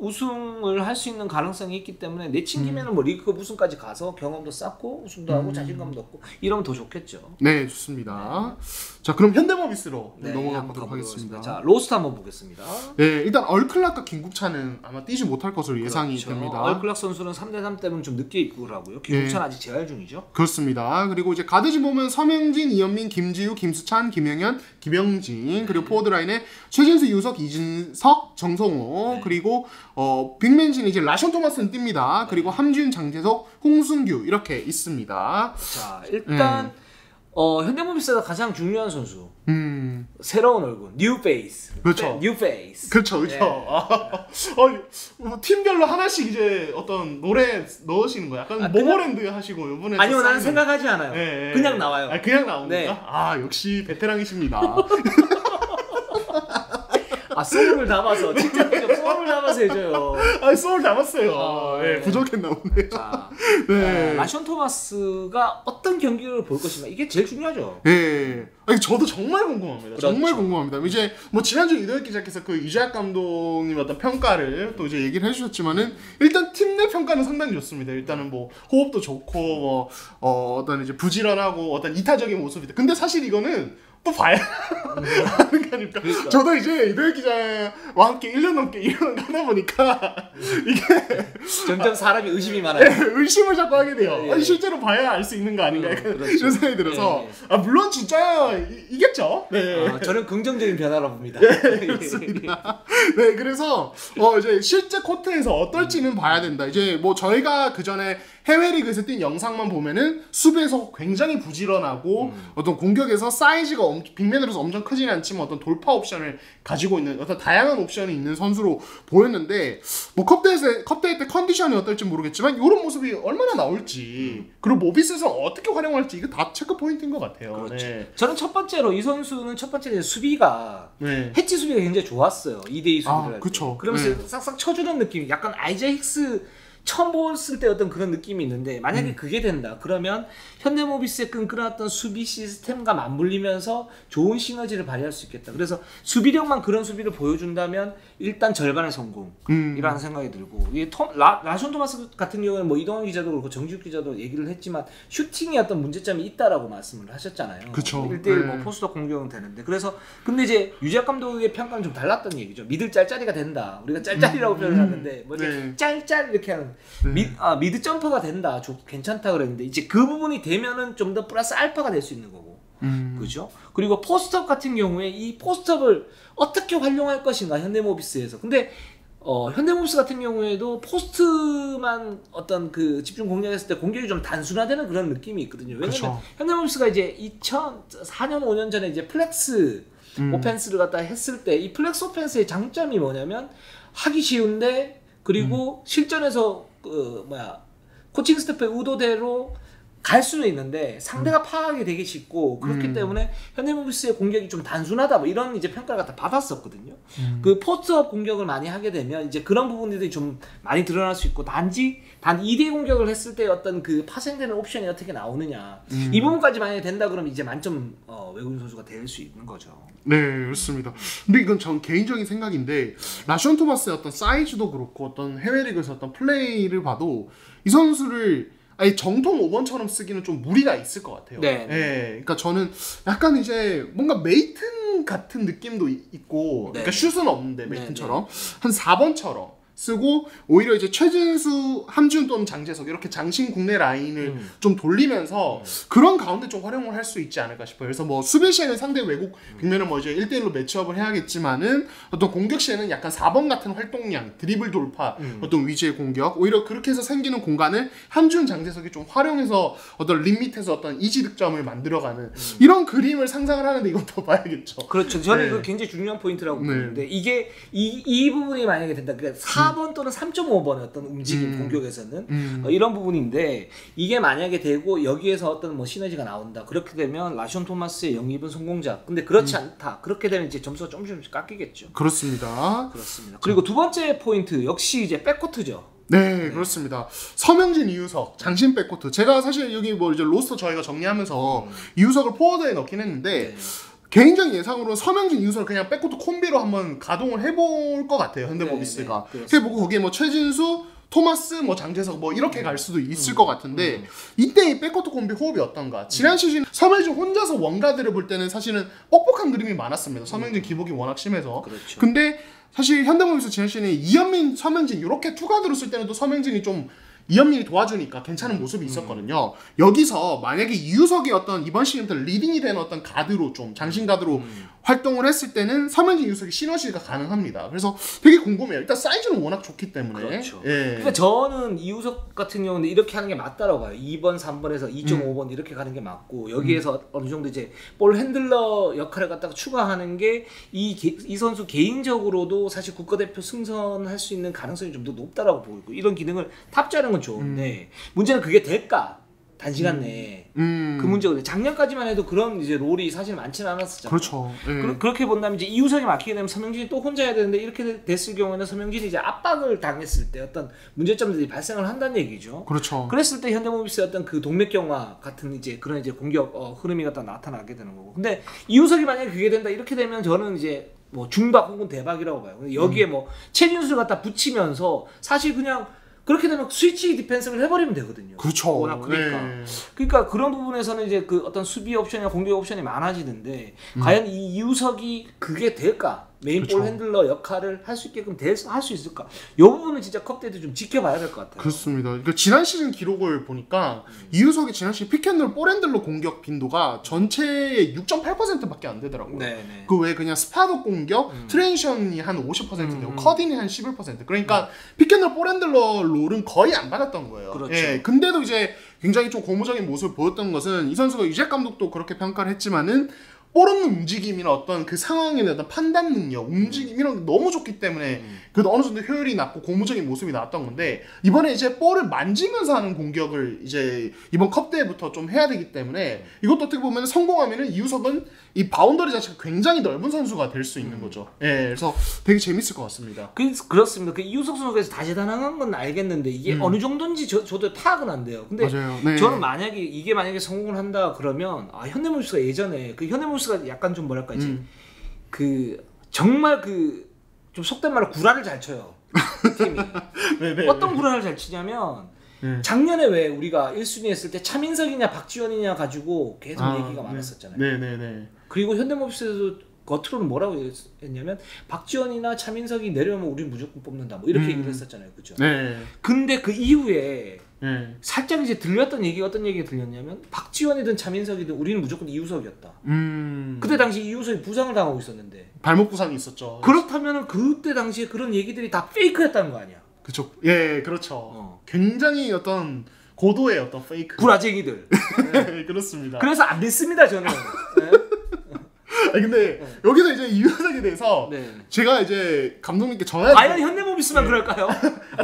우승을 할 수 있는 가능성이 있기 때문에 내친 김에는 뭐 리그컵 우승까지 가서 경험도 쌓고 우승도 하고 자신감도 얻고 이러면 더 좋겠죠. 네, 좋습니다. 자, 그럼 현대모비스로 네, 넘어가 한번 보도록 하겠습니다. 자, 로스터 한번 보겠습니다. 네, 일단 얼클락과 김국찬은 아마 뛰지 못할 것으로 예상이 그렇죠. 됩니다. 얼클락 선수는 3대3 때문에 좀 늦게 입국을 하고요. 김국찬 아직 재활 중이죠. 그렇습니다. 그리고 이제 가드진 보면 서명진, 이현민, 김지우, 김수찬, 김영현, 김영진, 그리고 포워드 라인에 최진수, 유석, 이진석, 정성호, 그리고 빅맨진 이제 라션 토마스는 뜁니다. 그리고 함지훈, 장재석, 홍순규 이렇게 있습니다. 자, 일단 현대모비스가 가장 중요한 선수. 새로운 얼굴, 뉴 페이스. 그렇죠. 뉴 페이스. 그렇죠, 그렇죠. 팀별로 하나씩 이제 어떤 노래 넣으시는 거야. 약간 모모랜드 하시고 이번에 아니요, 나는 생각하지 않아요. 네, 그냥 나와요. 그냥 나옵니까? 네. 역시 베테랑이십니다. 소울을 담아서 직접적으로 소울을 담아서 해줘요. 소울 담았어요. 네, 부족했나 보네요. 자, 네. 라션 토마스가 어떤 경기를 볼 것인가 이게 제일 중요하죠. 네. 저도 정말 궁금합니다. 그렇죠. 정말 궁금합니다. 이제 뭐 지난주 이도혁 기자께서 그 이재학 감독님 어떤 평가를 또 이제 얘기를 해주셨지만은 일단 팀 내 평가는 상당히 좋습니다. 일단은 뭐 호흡도 좋고 뭐 어떤 이제 부지런하고 어떤 이타적인 모습이다. 근데 사실 이거는 또 봐야 하는 거 아닙니까? 그러니까. 저도 이제 이도혁 기자와 함께 1년 넘게 일을 하다 보니까 이게 점점 사람이 의심이 많아요. 의심을 자꾸 하게 돼요. 예. 아니, 실제로 봐야 알 수 있는 거 아닌가 그렇죠. 이런 생각이 들어서 물론 진짜 이겠죠. 네. 저는 긍정적인 변화라고 봅니다. 그렇습니다. 네, 그래서 이제 실제 코트에서 어떨지는 봐야 된다. 이제 뭐 저희가 그 전에 해외 리그에서 뛴 영상만 보면은 수비에서 굉장히 부지런하고 어떤 공격에서 사이즈가 빅맨으로서 엄청 크지는 않지만 어떤 돌파 옵션을 가지고 있는 어떤 다양한 옵션이 있는 선수로 보였는데 뭐 컵대회 때 컨디션이 어떨지 모르겠지만 이런 모습이 얼마나 나올지 그리고 모비스에서 어떻게 활용할지 이거 다 체크 포인트인 것 같아요. 그렇죠. 네. 저는 첫 번째로 이 선수는 첫 번째 수비가 네. 해치 수비가 굉장히 좋았어요. 2대2 수비를 할 때. 그쵸. 그러면서 네. 싹싹 쳐주는 느낌이 약간 아이자 힉스 처음 봤을 때 어떤 그런 느낌이 있는데 만약에 그게 된다 그러면 현대모비스의 끈끈했던 수비 시스템과 맞물리면서 좋은 시너지를 발휘할 수 있겠다. 그래서 수비력만 그런 수비를 보여준다면 일단 절반의 성공이라는 생각이 들고 이게 라션 토마스 같은 경우는 뭐 이동환 기자도 그렇고 정지욱 기자도 얘기를 했지만 슈팅에 어떤 문제점이 있다라고 말씀을 하셨잖아요. 그쵸. 1대1 뭐 포스터 공격은 되는데 그래서 근데 이제 유재학 감독의 평가는 좀 달랐던 얘기죠. 미들 짤짤이가 된다. 우리가 짤짤이라고 표현을 하는데 뭐 이렇게 네. 짤짤 이렇게 하는 미드 점퍼가 된다. 괜찮다 그랬는데 이제 그 부분이 되면은 좀 더 플러스 알파가 될 수 있는 거고. 그죠? 그리고 포스트업 같은 경우에 이 포스트업을 어떻게 활용할 것인가 현대모비스에서. 근데 현대모비스 같은 경우에도 포스트만 어떤 그 집중 공략했을 때 공격이 좀 단순화되는 그런 느낌이 있거든요. 왜냐면 그쵸. 현대모비스가 이제 2004년 5년 전에 이제 플렉스 오펜스를 갖다 했을 때 이 플렉스 오펜스의 장점이 뭐냐면 하기 쉬운데 그리고 실전에서 코칭 스태프의 의도대로 갈 수는 있는데 상대가 파악이 되기 쉽고 그렇기 때문에 현대모비스의 공격이 좀 단순하다 뭐 이런 이제 평가를 갖다 받았었거든요. 그 포스트업 공격을 많이 하게 되면 이제 그런 부분들이 좀 많이 드러날 수 있고 단 2대 공격을 했을 때 어떤 그 파생되는 옵션이 어떻게 나오느냐 이 부분까지 만약에 된다 그러면 이제 만점 외국인 선수가 될 수 있는 거죠. 네, 그렇습니다. 근데 이건 전 개인적인 생각인데 라시온 토마스의 어떤 사이즈도 그렇고 어떤 해외 리그에서 어떤 플레이를 봐도 이 선수를 아니 정통 5번처럼 쓰기는 좀 무리가 있을 것 같아요. 네. 네. 그러니까 저는 약간 이제 뭔가 메이튼 같은 느낌도 있고, 네. 그러니까 슛은 없는데 메이튼처럼 한 4번처럼 쓰고 오히려 이제 최진수, 함지훈 또는 장재석 이렇게 장신 국내 라인을 좀 돌리면서 그런 가운데 좀 활용을 할 수 있지 않을까 싶어요. 그래서 뭐 수비 시에는 상대 외국 빅맨은 뭐 이제 1대1로 매치업을 해야겠지만은 어떤 공격 시에는 약간 4번 같은 활동량, 드리블 돌파, 어떤 위지의 공격 오히려 그렇게 해서 생기는 공간을 함지훈, 장재석이 좀 활용해서 어떤 림밋에서 어떤 이지 득점을 만들어가는 이런 그림을 상상을 하는데 이건 더 봐야겠죠. 그렇죠. 저는 네. 이거 굉장히 중요한 포인트라고 네. 보는데 이게 이 부분이 만약에 된다. 그러니까 4번 또는 3.5번의 어떤 움직임 공격에서는 이런 부분인데 이게 만약에 되고 여기에서 어떤 뭐 시너지가 나온다. 그렇게 되면 라시온 토마스의 영입은 성공작. 근데 그렇지 않다. 그렇게 되면 이제 점수가 조금씩 깎이겠죠. 그렇습니다. 그렇습니다. 그리고 두 번째 포인트 역시 이제 백코트죠. 네, 그렇습니다. 서명진, 이우석, 장신 백코트. 제가 사실 여기 뭐 이제 로스터 저희가 정리하면서 이우석을 포워드에 넣긴 했는데 개인적인 예상으로는 서명진, 이우석을 그냥 백코트 콤비로 한번 가동을 해볼 것 같아요. 현대모비스가. 해보고 거기에 뭐 최진수, 토마스, 뭐 장재석 뭐 이렇게 갈 수도 있을 것 같은데 이때 이 백코트 콤비 호흡이 어떤가? 지난 시즌 서명진 혼자서 원가드를 볼 때는 사실은 뻑뻑한 그림이 많았습니다. 서명진 기복이 워낙 심해서. 그렇죠. 근데 사실 현대모비스 지난 시즌에 이현민, 서명진 이렇게 투가드로 쓸 때는 또 서명진이 좀 이현민이 도와주니까 괜찮은 모습이 있었거든요. 여기서 만약에 이우석이 어떤 이번 시즌부터 리딩이 되는 어떤 가드로 좀 장신 가드로 활동을 했을 때는 서명진, 이우석이 시너지가 가능합니다. 그래서 되게 궁금해요. 일단 사이즈는 워낙 좋기 때문에. 그렇죠. 예. 그러니까 저는 이우석 같은 경우는 이렇게 하는 게 맞다라고 봐요. 2번, 3번에서 2.5번 이렇게 가는 게 맞고 여기에서 어느 정도 이제 볼 핸들러 역할을 갖다가 추가하는 게 이 선수 개인적으로도 사실 국가대표 승선할 수 있는 가능성이 좀 더 높다라고 보고 있고 이런 기능을 탑재하는 건 좋은데 문제는 그게 될까? 단시간 내에 그 문제거든요. 작년까지만 해도 그런 이제 롤이 사실 많지는 않았었잖아요. 그렇죠. 예. 그렇게 본다면 이제 이우석이 막히게 되면 서명진이 또 혼자 해야 되는데 이렇게 됐을 경우에는 서명진이 이제 압박을 당했을 때 어떤 문제점들이 발생을 한다는 얘기죠. 그렇죠. 그랬을 때 현대모비스의 어떤 그 동맥경화 같은 이제 그런 이제 공격 흐름이 갖다 나타나게 되는 거고. 근데 이우석이 만약에 그게 된다 이렇게 되면 저는 이제 뭐 중박 혹은 대박이라고 봐요. 근데 여기에 뭐 최진수를 갖다 붙이면서 사실 그냥 그렇게 되면 스위치 디펜스를 해버리면 되거든요. 그렇죠. 워낙 그러니까. 네. 그러니까 그런 부분에서는 이제 그 어떤 수비 옵션이나 공격 옵션이 많아지는데 과연 이 이우석이 그게 될까? 메인볼 그렇죠. 핸들러 역할을 할 수 있게끔 할 수 있을까? 이 부분은 진짜 컵 때도 좀 지켜봐야 될 것 같아요. 그렇습니다. 그러니까 지난 시즌 기록을 보니까 이우석이 지난 시즌 피켓롤 볼 핸들러 공격 빈도가 전체의 6.8%밖에 안 되더라고요. 네네. 그 외에 그냥 스파도 공격, 트랜지션이 한 50%되고 커딩이 한 11%. 그러니까 피켓롤 볼 핸들러 롤은 거의 안 받았던 거예요. 그렇죠. 예, 근데도 이제 굉장히 좀 고무적인 모습을 보였던 것은 이 선수가 유재 감독도 그렇게 평가를 했지만은 볼 없는 움직임이나 어떤 그 상황에 대한 판단 능력, 움직임 이런 게 너무 좋기 때문에 그래도 어느 정도 효율이 낮고 고무적인 모습이 나왔던 건데 이번에 이제 볼을 만지면서 하는 공격을 이제 이번 컵 대회부터 좀 해야 되기 때문에 이것도 어떻게 보면 성공하면은 이우석은 이 바운더리 자체가 굉장히 넓은 선수가 될 수 있는 거죠. 예, 그래서 되게 재밌을 것 같습니다. 그렇습니다. 그 이우석 선수가 다재다능한 건 알겠는데 이게 어느 정도인지 저도 파악은 안 돼요. 근데 맞아요. 네. 저는 만약에 성공을 한다 그러면 현대모비스가 예전에 그 현대모비스가 약간 좀 뭐랄까 이제 그 정말 그 좀 속된 말로 구라를 잘 쳐요. 그 팀이. 네네. 어떤 구라를 잘 치냐면 작년에 왜 우리가 1순위 했을 때 차민석이냐 박지원이냐 가지고 계속 얘기가 많았었잖아요. 네네네. 그리고 현대모비스에서 겉으로는 뭐라고 했냐면 박지원이나 차민석이 내려오면 우린 무조건 뽑는다 뭐 이렇게 얘기를 했었잖아요. 그죠? 네. 근데 그 이후에 네. 살짝 이제 들렸던 얘기가 어떤 얘기가 들렸냐면 박지원이든 차민석이든 우리는 무조건 이우석이었다. 그때 당시 이우석이 부상을 당하고 있었는데 발목 부상이 있었죠. 그렇다면 그때 당시에 그런 얘기들이 다 페이크였다는 거 아니야? 그렇죠. 예, 그렇죠. 굉장히 어떤 고도의 어떤 페이크. 구라쟁이들. 네, 그렇습니다. 그래서 안 믿습니다 저는. 네? 아니 근데 여기서 이제 이우석에 대해서 제가 이제 감독님께 전화해서 과연 현대모비스만 그럴까요?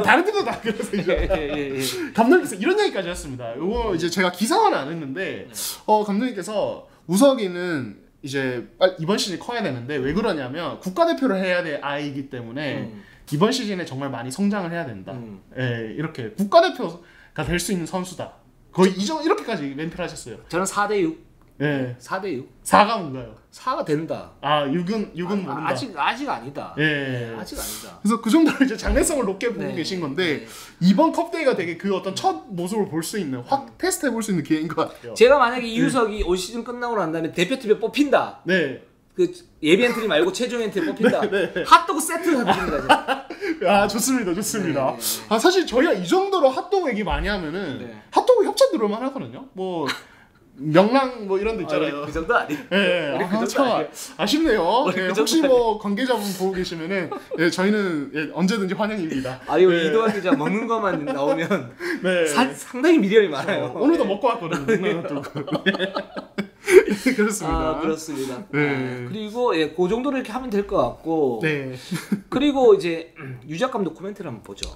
다른 팀도 다 그래서 이제 감독님께서 이런 얘기까지 했습니다. 요거 이제 제가 기사화는 안 했는데 감독님께서 우석이는 이제 이번 시즌 커야 되는데 왜 그러냐면 국가대표를 해야 될 아이이기 때문에 이번 시즌에 정말 많이 성장을 해야 된다. 예, 이렇게 국가대표가 될 수 있는 선수다. 거의 이렇게까지 멘트를 하셨어요. 저는 4대6. 예. 4대6. 4가 뭔가요? 4가 된다. 6은 모른다. 아직 아니다. 예. 아직 아니다. 그래서 그 정도로 이제 장래성을 높게 보고 계신 건데 이번 컵대회가 되게 그 어떤 첫 모습을 볼 수 있는 테스트해 볼 수 있는 기회인 것 같아요. 제가 만약에 이우석이 올 시즌 끝나고 난 다음에 대표팀에 뽑힌다. 네. 그 예비 엔트리 말고 최종 엔트리 뽑힌다. 핫도그 세트 사드립니다. 아 좋습니다. 사실 저희가 이 정도로 핫도그 얘기 많이 하면은 핫도그 협찬 들어올만 하거든요. 뭐 명랑 뭐 이런 데 있잖아요. 그 정도 아니에요. 아쉽네요. 혹시 뭐 관계자분 보고 계시면은 저희는 언제든지 환영입니다. 아니 이도환 기자 먹는 것만 나오면 상당히 미련이 많아요. 오늘도 먹고 왔거든요. 그렇습니다. 그렇습니다. 그리고 그 정도로 이렇게 하면 될 것 같고. 그리고 이제 유작 감독 코멘트를 한번 보죠.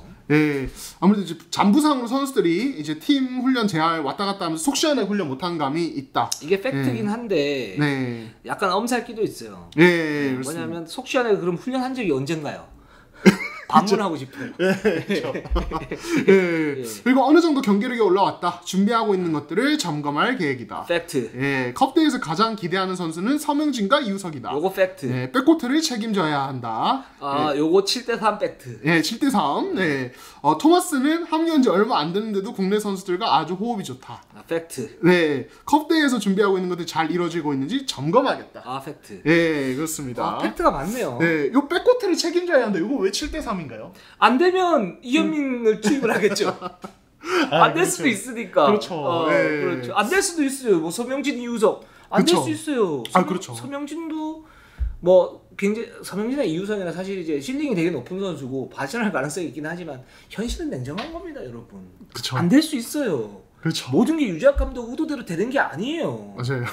아무래도 이제 잔부상으로 선수들이 이제 팀 훈련 재활 왔다 갔다 하면서 속 시원하게 훈련 못한 감이 있다. 이게 팩트긴 한데 약간 엄살기도 있어요. 뭐냐면 속 시원하게 그럼 훈련한 적이 언젠가요? 방문하고 싶어요. 그렇죠. 그리고 어느 정도 경기력이 올라왔다. 준비하고 있는 것들을 점검할 계획이다. 팩트. 컵대회에서 가장 기대하는 선수는 서명진과 이우석이다. 요거 팩트. 백코트를 책임져야 한다. 요거 7대3 팩트. 7대3. 토마스는 합류한 지 얼마 안 됐는데도 국내 선수들과 아주 호흡이 좋다. 팩트. 컵대회에서 준비하고 있는 것들이 잘 이루어지고 있는지 점검하겠다. 팩트. 그렇습니다. 팩트가 많네요. 요 백코트를 책임져야 한다. 요거 왜 7대3인가요? 안 되면 투입을 하겠죠. 안 될 수도 있으니까. 그렇죠. 그렇죠. 안 될 수도 있어요. 뭐 서명진, 이우석 안 될 수 있어요. 그렇죠. 서명진도 뭐 굉장히 서명진이나 이우석이나 사실 이제 실링이 되게 높은 선수고 발전할 가능성이 있긴 하지만 현실은 냉정한 겁니다, 여러분. 안 될 수 있어요. 그렇죠. 모든 게 유작 감독 의도대로 되는 게 아니에요. 맞아요.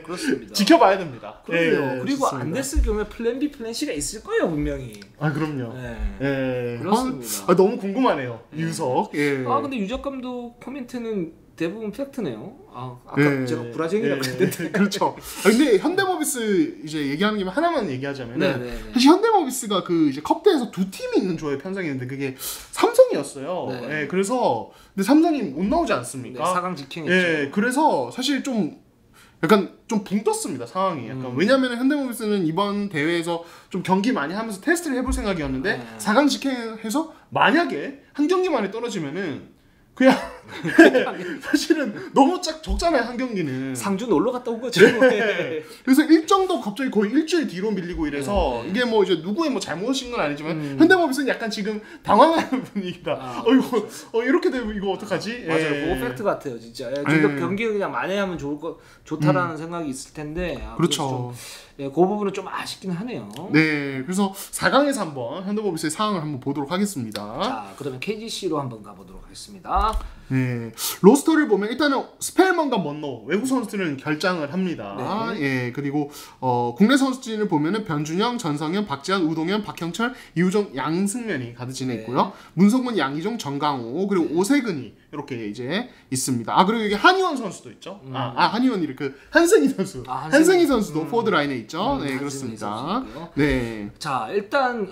그렇습니다. 지켜봐야 됩니다. 그럼요. 그리고 좋습니다. 안 됐을 경우에 플랜 B, 플랜 C가 있을 거예요, 분명히. 그럼요. 그렇습니다. 너무 궁금하네요, 유석. 근데 유작 감독 코멘트는 대부분 팩트네요. 아까 제가 구라쟁이라고 했는데. 그렇죠. 근데 현대모비스 이제 얘기하는 김에 하나만 얘기하자면은 사실 현대모비스가 그 이제 컵대에서 두 팀이 있는 조에 편성이 있는데 그게 삼성이었어요. 그래서 근데 삼성이 못 나오지 않습니까? 4강 직행했죠. 그래서 사실 좀 약간 좀 붕 떴습니다, 상황이. 약간 왜냐면 현대모비스는 이번 대회에서 좀 경기 많이 하면서 테스트를 해볼 생각이었는데 4강 직행해서 만약에 한 경기만에 떨어지면은 그냥 사실은 너무 적잖아요, 한 경기는. 상주 놀러 갔다 온 거죠. 그래서 일정도 갑자기 거의 일주일 뒤로 밀리고 이래서 이게 뭐 이제 누구의 뭐 잘못인 건 아니지만 현대모비스는 약간 지금 당황하는 분위기다. 이렇게 되면 이거 어떡하지? 맞아요. 그거 팩트 같아요, 진짜. 좀 더 경기를 그냥 만회하면 좋다라는 생각이 있을 텐데. 그렇죠. 그 부분은 좀 아쉽긴 하네요. 그래서 4강에서 한번 현대모비스의 상황을 한번 보도록 하겠습니다. 자, 그러면 KGC로 한번 가보도록 하겠습니다. 로스터를 보면 일단은 스펠먼과 먼로 외국 선수들은 결장을 합니다. 그리고 국내 선수진을 보면은 변준영, 전성현, 박지한, 우동현, 박형철, 이우정, 양승면이 가드진에 있고요. 문성문, 양희종, 정강호 그리고 오세근이 이렇게 이제 있습니다. 그리고 여기 한의원 선수도 있죠. 한의원이 그 한승희 선수, 한승희 선수도 포워드 라인에 있죠. 그렇습니다. 자, 일단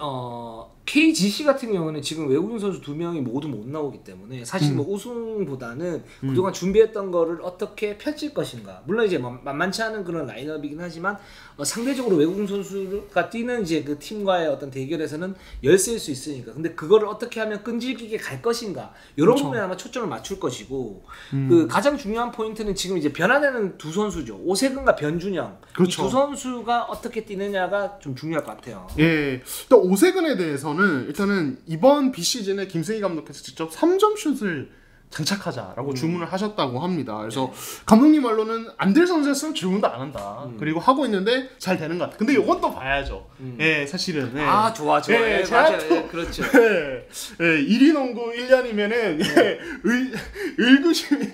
KGC 같은 경우는 지금 외국인 선수 2명이 모두 못 나오기 때문에 사실 뭐 우승보다는 그동안 준비했던 거를 어떻게 펼칠 것인가. 물론 이제 만만치 않은 그런 라인업이긴 하지만 상대적으로 외국인 선수가 뛰는 이제 그 팀과의 어떤 대결에서는 열세일 수 있으니까. 근데 그거를 어떻게 하면 끈질기게 갈 것인가. 이런 부분에 아마 초점을 맞출 것이고 그 가장 중요한 포인트는 지금 이제 변화되는 두 선수죠. 오세근과 변준영. 이 두 선수가 어떻게 뛰느냐가 좀 중요할 것 같아요. 또 오세근에 대해서는 일단은 이번 비시즌에 김승희 감독께서 직접 3점 슛을 장착하자라고 주문을 하셨다고 합니다. 그래서 감독님 말로는 안 될 선수였으면 주문도 안 한다. 그리고 하고 있는데 잘 되는 것 같아. 근데 이건 또 봐야죠. 예, 사실은. 예. 아, 좋아. 예, 맞아요. 또, 그렇죠. 예, 1위 농구 1년이면은 의구심이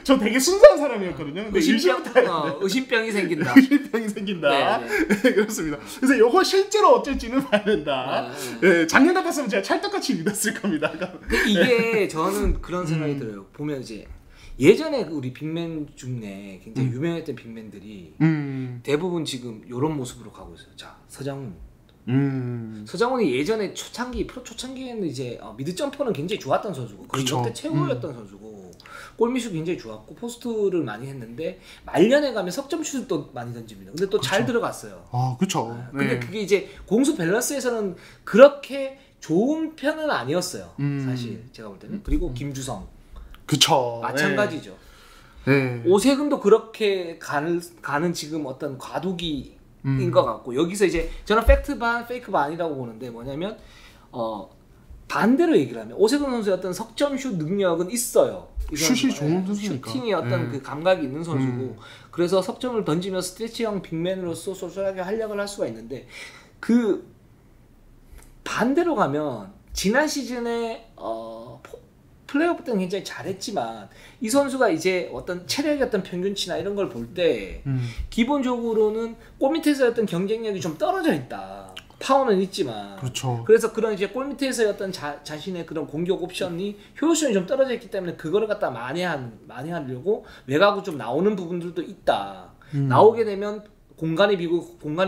저 되게 순수한 사람이었거든요. 근데 의심병이 생긴다. 의심병이 생긴다. 네, 그렇습니다. 그래서 이거 실제로 어쩔지는 봐야 된다. 예, 작년 같았으면 제가 찰떡같이 믿었을 겁니다. 이게 저는 그런 생각이 들어요. 보면 이제 예전에 우리 빅맨 중에 굉장히 유명했던 빅맨들이 대부분 지금 이런 모습으로 가고 있어요. 자, 서장훈. 서장훈이 예전에 프로 초창기에는 이제 미드 점퍼는 굉장히 좋았던 선수고 거의 역대 최고였던 선수고 골밑이 굉장히 좋았고 포스트를 많이 했는데 말년에 가면 석점 슛을 또 많이 던집니다. 근데 또 잘 들어갔어요. 아, 그렇죠. 근데 그게 이제 공수 밸런스에서는 그렇게 좋은 편은 아니었어요. 사실 제가 볼 때는. 그리고 김주성. 그쵸. 마찬가지죠. 네. 오세근도 그렇게 가는 지금 어떤 과도기인 것 같고 여기서 이제 저는 팩트 반 페이크 반이라고 보는데 뭐냐면 반대로 얘기를 하면 오세근 선수의 어떤 석점슛 능력은 있어요. 슛이 좋은 선수니까. 슈팅의 어떤 그 감각이 있는 선수고 그래서 석점을 던지며 스트레치형 빅맨으로서 쏠쏠하게 활약을 할 수가 있는데 그 반대로 가면 지난 시즌에 플레이오프 때는 굉장히 잘했지만 이 선수가 이제 어떤 체력의 어떤 평균치나 이런 걸 볼 때 기본적으로는 골 밑에서의 어떤 경쟁력이 좀 떨어져 있다. 파워는 있지만 그렇죠. 그래서 그런 이제 골 밑에서의 어떤 자신의 그런 공격 옵션이 효율성이 좀 떨어져 있기 때문에 그거를 갖다 많이 하려고 외곽으로 좀 나오는 부분들도 있다. 나오게 되면 공간이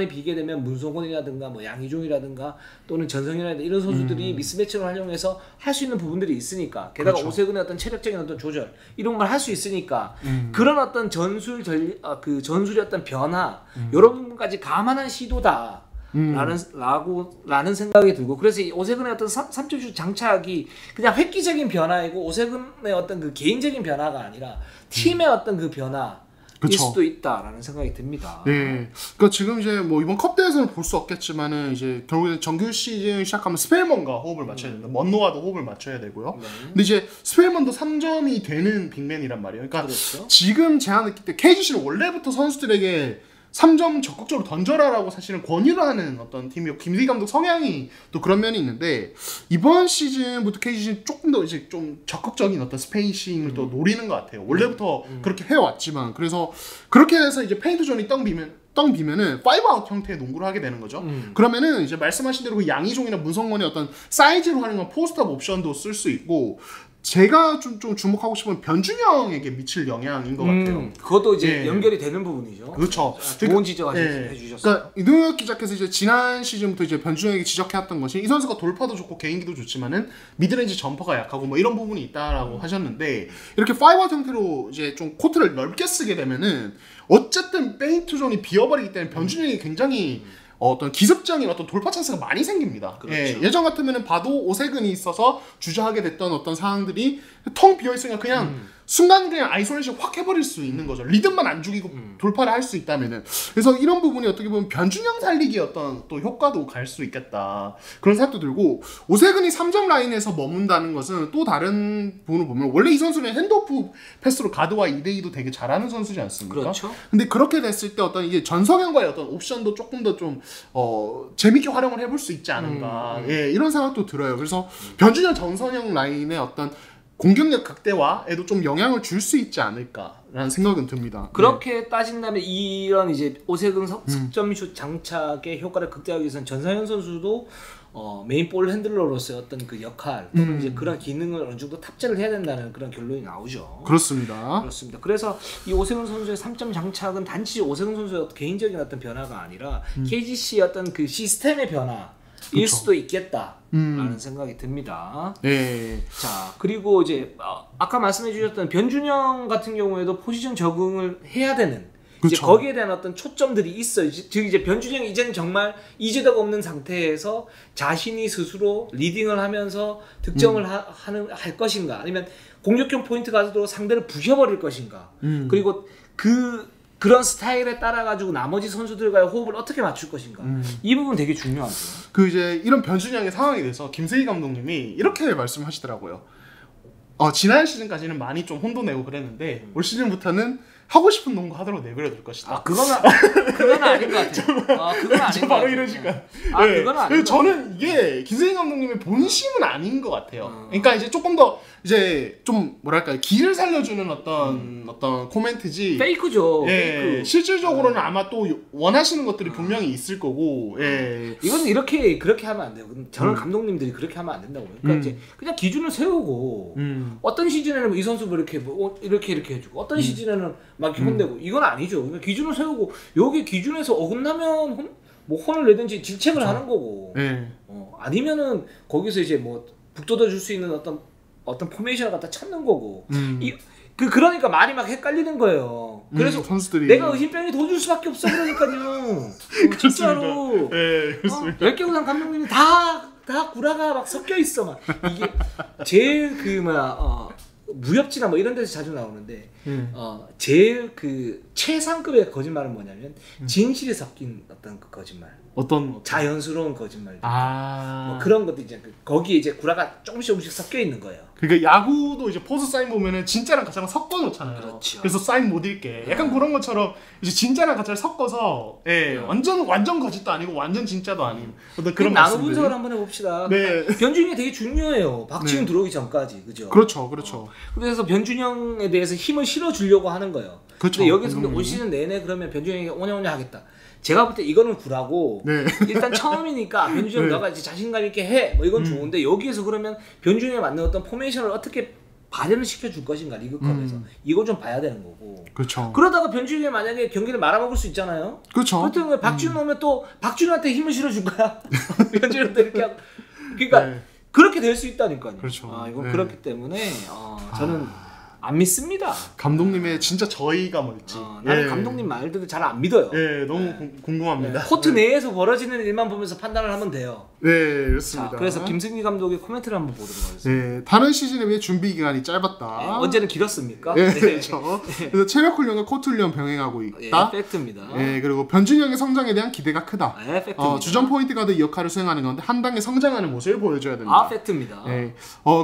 비게 되면 문성곤이라든가 뭐 양희종이라든가 또는 전성현이라든가 이런 선수들이 미스매치를 활용해서 할 수 있는 부분들이 있으니까 게다가 그렇죠. 오세근의 어떤 체력적인 어떤 조절 이런 걸 할 수 있으니까 그런 어떤 전술의 어떤 변화 이런 부분까지 감안한 시도다. 라는 생각이 들고 그래서 이 오세근의 어떤 3점슛 장착이 그냥 획기적인 변화이고 오세근의 어떤 그 개인적인 변화가 아니라 팀의 어떤 그 변화 일 수도 있다라는 생각이 듭니다. 네, 그러니까 지금 이제 뭐 이번 컵 대회에서는 볼 수 없겠지만은 이제 결국에 정규 시즌 시작하면 스펠먼과 호흡을 맞춰야 된다. 먼노와도 호흡을 맞춰야 되고요. 네. 근데 이제 스펠먼도 3점이 되는 빅맨이란 말이에요. 그러니까 그렇죠. 지금 제안했기 때문에 KGC는 원래부터 선수들에게 3점 적극적으로 던져라라고 사실은 권유를 하는 어떤 팀이고 김수희 감독 성향이 또 그런 면이 있는데 이번 시즌부터 KGC는 조금 더 이제 좀 적극적인 어떤 스페이싱을 또 노리는 것 같아요. 원래부터 그렇게 해왔지만 그래서 그렇게 해서 이제 페인트 존이 떡 비면은 5아웃 형태의 농구를 하게 되는 거죠. 그러면은 이제 말씀하신 대로 그 양희종이나 문성곤의 어떤 사이즈로 활용한 포스트업 옵션도 쓸 수 있고 제가 좀 주목하고 싶은 변준영에게 미칠 영향인 것 같아요. 그것도 이제 연결이 되는 부분이죠. 그렇죠. 좋은 지적 해주셨어요. 그러니까 이동혁 기자께서 이제 지난 시즌부터 이제 변준영에게 지적해왔던 것이 이 선수가 돌파도 좋고 개인기도 좋지만은 미드레인지 점퍼가 약하고 뭐 이런 부분이 있다라고 하셨는데 이렇게 5아웃 형태로 이제 좀 코트를 넓게 쓰게 되면은 어쨌든 페인트 존이 비어버리기 때문에 변준영이 굉장히 어떤 기습적인 어떤 돌파 찬스가 많이 생깁니다. 그렇죠. 예전 같으면은 봐도 오세근이 있어서 주저하게 됐던 어떤 상황들이 텅 비어 있으니까 그냥 순간 그냥 아이솔레이션 확 해버릴 수 있는 거죠. 리듬만 안 죽이고 돌파를 할 수 있다면은. 그래서 이런 부분이 어떻게 보면 변준영 살리기 어떤 또 효과도 갈 수 있겠다. 그런 생각도 들고 오세근이 3점 라인에서 머문다는 것은 또 다른 부분을 보면 원래 이 선수는 핸드오프 패스로 가드와 2대2도 되게 잘하는 선수지 않습니까? 그렇죠. 근데 그렇게 됐을 때 어떤 이게 전성현과의 어떤 옵션도 조금 더 좀 재밌게 활용을 해볼 수 있지 않은가. 예, 이런 생각도 들어요. 그래서 변준영 전성현 라인의 어떤 공격력 극대화에도 좀 영향을 줄 수 있지 않을까라는 생각은 듭니다. 그렇게 따진다면 이런 이제 오세근 석점슛 장착의 효과를 극대화하기 위해서는 전상현 선수도 메인 볼 핸들러로서의 어떤 그 역할 또는 이제 그런 기능을 어느 정도 탑재를 해야 된다는 그런 결론이 나오죠. 그렇습니다. 그렇습니다. 그래서 이 오세근 선수의 3점 장착은 단지 오세근 선수의 개인적인 어떤 변화가 아니라 KGC의 어떤 그 시스템의 변화. 일 수도 있겠다라는 생각이 듭니다. 네. 자, 그리고 이제 아까 말씀해주셨던 변준영 같은 경우에도 포지션 적응을 해야 되는 이제 거기에 대한 어떤 초점들이 있어요. 즉 이제 변준영이 이제는 정말 이재도가 없는 상태에서 자신이 스스로 리딩을 하면서 득점을 할 것인가, 아니면 공격형 포인트 가서도 상대를 부셔버릴 것인가, 그리고 그런 스타일에 따라 가지고 나머지 선수들과의 호흡을 어떻게 맞출 것인가. 이 부분 되게 중요하죠. 그 이제 이런 변준영의 상황에 대해서 김세희 감독님이 이렇게 말씀하시더라고요. 지난 시즌까지는 많이 좀 혼도 내고 그랬는데 올 시즌부터는 하고 싶은 농구 하도록 내버려둘 것이다. 그건 아닌 것 같아요. 그건 아닌 것 바로 이러실 거야. 네. 그건 아닌 것 저는 이게 김세인 감독님의 본심은 아닌 것 같아요. 그러니까 이제 조금 더 이제 좀 뭐랄까요, 기를 살려주는 어떤 코멘트지. 페이크죠. 예, 페이크. 실질적으로는 아마 또 원하시는 것들이 분명히 있을 거고. 예. 이건 그렇게 하면 안 돼요. 저는 감독님들이 그렇게 하면 안 된다고 해요. 그러니까 이제 그냥 기준을 세우고 어떤 시즌에는 이 선수 이렇게 이렇게 해주고 어떤 시즌에는 막 이렇게 혼내고 이건 아니죠. 그러니까 기준을 세우고 여기 기준에서 어긋나면 혼을 내든지 질책을 하는 거고. 예. 아니면은 거기서 이제 뭐 북돋아 줄 수 있는 어떤 포메이션을 갖다 찾는 거고. 그러니까 말이 막 헷갈리는 거예요. 그래서 선수들이 내가 의심병이 더 줄 수밖에 없어. 그러니까요. 진짜로. 네, 그렇습니다. 백경산 감독님이 다 구라가 막 섞여 있어. 막 이게 제일 무협지나 뭐 이런 데서 자주 나오는데 제일 최상급의 거짓말은 뭐냐면 진실이 섞인 어떤 그 거짓말. 어떤 자연스러운 거짓말. 뭐 그런 것도 이제 거기에 이제 구라가 조금씩 섞여 있는 거예요. 그러니까 야구도 이제 포수 사인 보면은 진짜랑 가짜랑 섞어 놓잖아요. 그렇죠. 그래서 사인 못 읽게. 약간 그런 것처럼 이제 진짜랑 가짜를 섞어서 완전 거짓도 아니고 완전 진짜도 아닌 그런 나눠 분석을 한번 해봅시다. 네. 변준영이 되게 중요해요. 박지훈 들어오기 전까지, 그죠? 그렇죠. 그래서 변준영에 대해서 힘을 실어주려고 하는 거예요. 그렇죠. 근데 여기서 올 시즌 내내 그러면 변준영이 오냐오냐 하겠다. 제가 볼 때 이거는 구라고. 네. 일단 처음이니까 변준영 너가 이제 자신감 있게 해. 뭐 이건 좋은데 여기에서 그러면 변준영에 맞는 어떤 포메이션을 어떻게 발현을 시켜줄 것인가 리그컵에서 이거 좀 봐야 되는 거고. 그렇죠. 그러다가 변준영이 만약에 경기를 말아먹을 수 있잖아요. 그렇죠. 그렇다면 박지훈 오면 또 박지훈한테 힘을 실어줄 거야. 변준영한테 이렇게 하고. 그러니까 그렇게 될 수 있다니까요. 그렇죠. 이건 그렇기 때문에 저는 안 믿습니다. 감독님의 진짜 저희가 뭘지. 나는 감독님 말들을 잘 안 믿어요. 너무 궁금합니다. 코트 내에서 벌어지는 일만 보면서 판단을 하면 돼요. 네, 그렇습니다. 자, 그래서 김승기 감독의 코멘트를 한번 보도록 하겠습니다. 다른 시즌에 비해 준비 기간이 짧았다. 언제는 길었습니까? 그렇죠. 그래서 체력 훈련과 코트 훈련 병행하고 있다. 팩트입니다. 그리고 변준영의 성장에 대한 기대가 크다. 팩트입니다. 주전 포인트 가드 역할을 수행하는 건데 한 단계 성장하는 모습을 보여줘야 된다. 팩트입니다.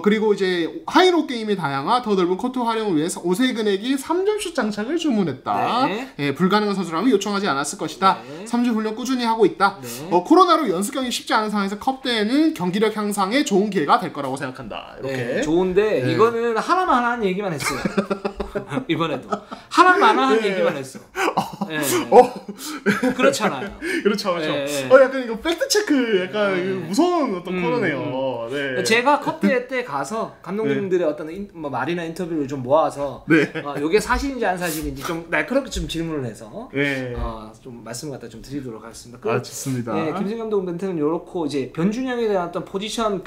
그리고 이제 하이로 게임의 다양화, 더 넓은 코트 활용을 위해서 오세근에게 3점슛 장착을 주문했다. 불가능한 선수라면 요청하지 않았을 것이다. 3주 훈련 꾸준히 하고 있다. 코로나로 연습 경기 쉽지 않은 상황에서 컵대회는 경기력 향상에 좋은 기회가 될 거라고 생각한다. 이렇게. 좋은데 이거는 하나만 하는 얘기만 했어요. 이번에도 하나만 하는 얘기만 했어. 그렇잖아요. 그렇죠. 약간 이거 팩트 체크 약간 무서운 어떤 코너네요. 제가 컵대회 때 가서 감독님들의 어떤 말이나 인터뷰를 좀 모아서 이게 사실인지 안 사실인지 좀 날카롭게 좀 질문을 해서 좀 말씀을 갖다 좀 드리도록 하겠습니다. 좋습니다. 김승기 감독 멘트는 이렇고 이제 변준영에 대한 어떤 포지션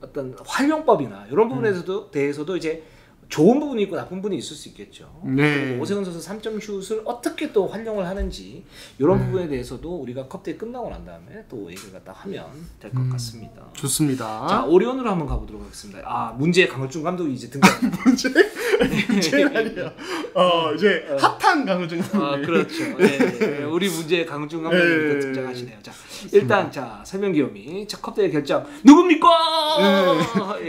어떤 활용법이나 이런 부분에 대해서도 이제 좋은 부분이 있고 나쁜 부분이 있을 수 있겠죠. 그리고 오세근 선수 3점 슛을 어떻게 또 활용을 하는지 이런 부분에 대해서도 우리가 컵대회 끝나고 난 다음에 또 얘기를 갖다 하면 될 것 같습니다. 좋습니다. 자, 오리온으로 한번 가보도록 하겠습니다. 문제의 강호중 감독이 이제 등장. 문제는 아니에요. 이제 핫한 강호중 감독. 그렇죠. 우리 문제의 강호중 감독이 등장하시네요. 자, 일단 설명 기요미 컵대회 결정 누굽니까?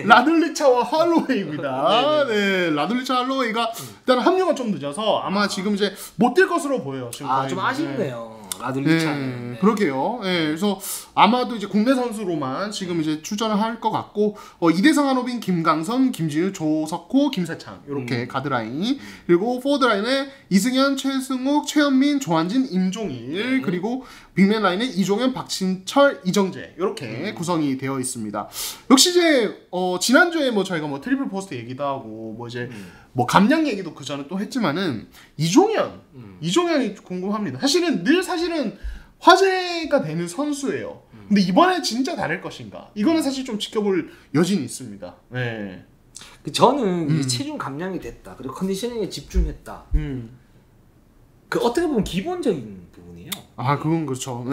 라들리차와 할로웨이입니다. 라들리차 할로웨이가 일단 합류가 좀 늦어서 아마 지금 이제 못 뛸 것으로 보여요. 지금 좀 아쉽네요. 라들리차는. 그러게요. 그래서 아마도 이제 국내 선수로만 지금 이제 출전을 할 것 같고 이대성, 한호빈, 김강선, 김진우, 조석호, 김세창 이렇게 가드라인. 그리고 포워드라인에 이승현, 최승욱, 최현민, 조한진, 임종일 그리고 빅맨 라인에 이종현, 박진철, 이정재 이렇게 구성이 되어 있습니다. 역시 이제 지난주에 저희가 트리플 포스트 얘기도 하고 감량 얘기도 그 전에 또 했지만은 이종현이 궁금합니다. 사실은 화제가 되는 선수예요. 근데 이번에 진짜 다를 것인가? 이거는 사실 좀 지켜볼 여지는 있습니다. 저는 이제 체중 감량이 됐다. 그리고 컨디셔닝에 집중했다. 어떻게 보면 기본적인 부분이에요. 그건 그렇죠.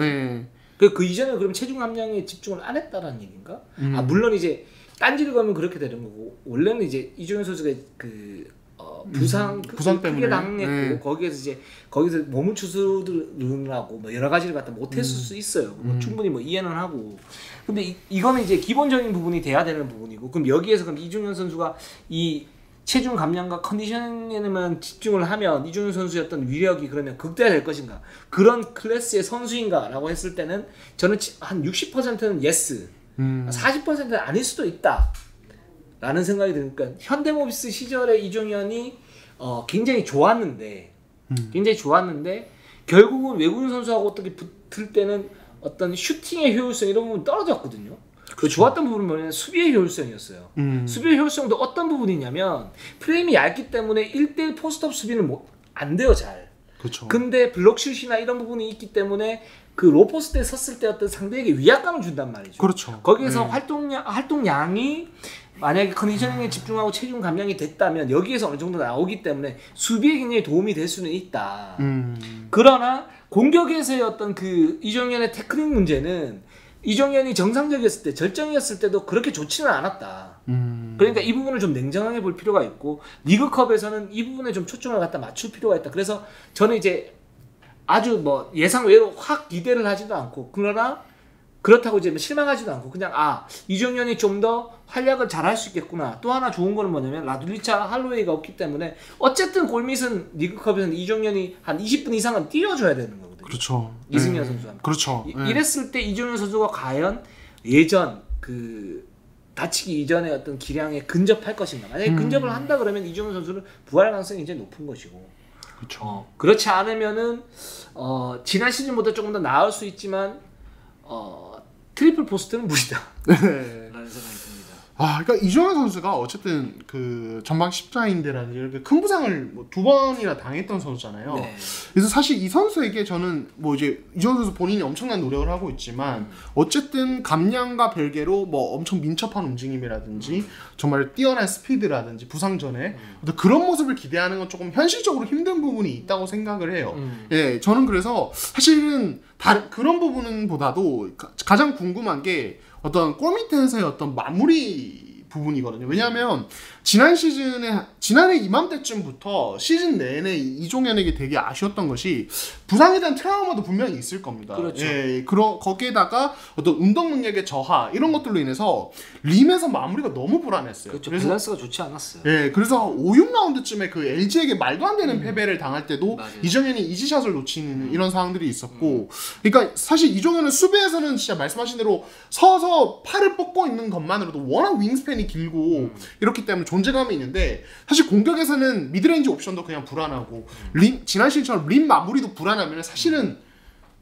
그 이전에 그럼 체중 감량에 집중을 안 했다라는 얘기인가? 물론 이제 딴지를 가면 그렇게 되는 거고 원래는 이제 이종현 선수가 부상 부상 때문에 크게 당했고 거기서 몸을 추스르느라고 뭐 여러 가지를 갖다 못했을 수 있어요. 뭐 충분히 뭐 이해는 하고. 근데 이거는 이제 기본적인 부분이 돼야 되는 부분이고, 그럼 여기에서 그럼 이중현 선수가 이 체중 감량과 컨디셔닝에만 집중을 하면 이중현 선수의 어떤 위력이 그러면 극대화될 것인가? 그런 클래스의 선수인가라고 했을 때는 저는 한 60%는 예스, 40%는 아닐 수도 있다. 라는 생각이 드니까 현대모비스 시절에 이종현이 굉장히 좋았는데 결국은 외국인 선수하고 어떻게 붙을 때는 어떤 슈팅의 효율성 이런 부분 떨어졌거든요. 그 좋았던 부분은 뭐냐면 수비의 효율성이었어요. 수비의 효율성도 어떤 부분이냐면 프레임이 얇기 때문에 1대1 포스트업 수비는 안 돼요, 잘. 그렇죠. 근데 블록슛이나 이런 부분이 있기 때문에 그 로포스트에 섰을 때 어떤 상대에게 위압감을 준단 말이죠. 그렇죠. 거기에서 활동량이 만약에 컨디셔닝에 집중하고 체중 감량이 됐다면 여기에서 어느 정도 나오기 때문에 수비에 굉장히 도움이 될 수는 있다. 그러나 공격에서의 어떤 그 이종현의 테크닉 문제는 이종현이 정상적이었을 때, 절정이었을 때도 그렇게 좋지는 않았다. 그러니까 이 부분을 좀 냉정하게 볼 필요가 있고, 리그컵에서는 이 부분에 좀 초점을 갖다 맞출 필요가 있다. 그래서 저는 이제 아주 뭐 예상 외로 확 기대를 하지도 않고, 그러나 그렇다고 이제 실망하지도 않고, 그냥 이종현이 좀 더 활약을 잘할 수 있겠구나. 또 하나 좋은 거는 뭐냐면 라둘리차 할로웨이가 없기 때문에 어쨌든 골밑은 리그컵에서는 이종현이 한 20분 이상은 뛰어줘야 되는 거거든요. 그렇죠. 이승현 선수한테. 그렇죠. 이랬을 때 이종현 선수가 과연 예전 그 다치기 이전의 어떤 기량에 근접할 것인가. 만약에 근접을 한다 그러면 이종현 선수는 부활 가능성이 이제 높은 것이고. 그렇죠. 그렇지 않으면은 지난 시즌보다 조금 더 나을 수 있지만 트리플 포스트는 무리다. 라는 생각이 듭니다. 그러니까 이종현 선수가 어쨌든 그 전방 십자인대라든지 이렇게 큰 부상을 뭐 2번이나 당했던 선수잖아요. 네. 그래서 사실 이 선수에게 저는 뭐 이제 이종현 선수 본인이 엄청난 노력을 하고 있지만 어쨌든 감량과 별개로 뭐 엄청 민첩한 움직임이라든지 정말 뛰어난 스피드라든지 부상 전에 그런 모습을 기대하는 건 조금 현실적으로 힘든 부분이 있다고 생각을 해요. 예, 저는 그래서 사실은 그런 부분보다도 가장 궁금한 게 어떤 골밑에서의 어떤 마무리 부분이거든요. 왜냐하면 지난해 이맘때쯤부터 시즌 내내 이종현에게 되게 아쉬웠던 것이 부상에 대한 트라우마도 분명히 있을 겁니다. 그렇죠. 예, 거기에다가 어떤 운동 능력의 저하 이런 것들로 인해서 림에서 마무리가 너무 불안했어요. 그렇죠. 밸런스가 좋지 않았어요. 예, 그래서 5, 6라운드쯤에 그 LG에게 말도 안 되는 패배를 당할 때도 맞아요. 이종현이 이지샷을 놓치는 이런 상황들이 있었고, 그러니까 사실 이종현은 수비에서는 진짜 말씀하신 대로 서서 팔을 뻗고 있는 것만으로도 워낙 윙스팬이 길고 이렇기 때문에 존재감이 있는데, 사실 공격에서는 미드레인지 옵션도 그냥 불안하고 지난 시즌처럼 림 마무리도 불안하면 사실은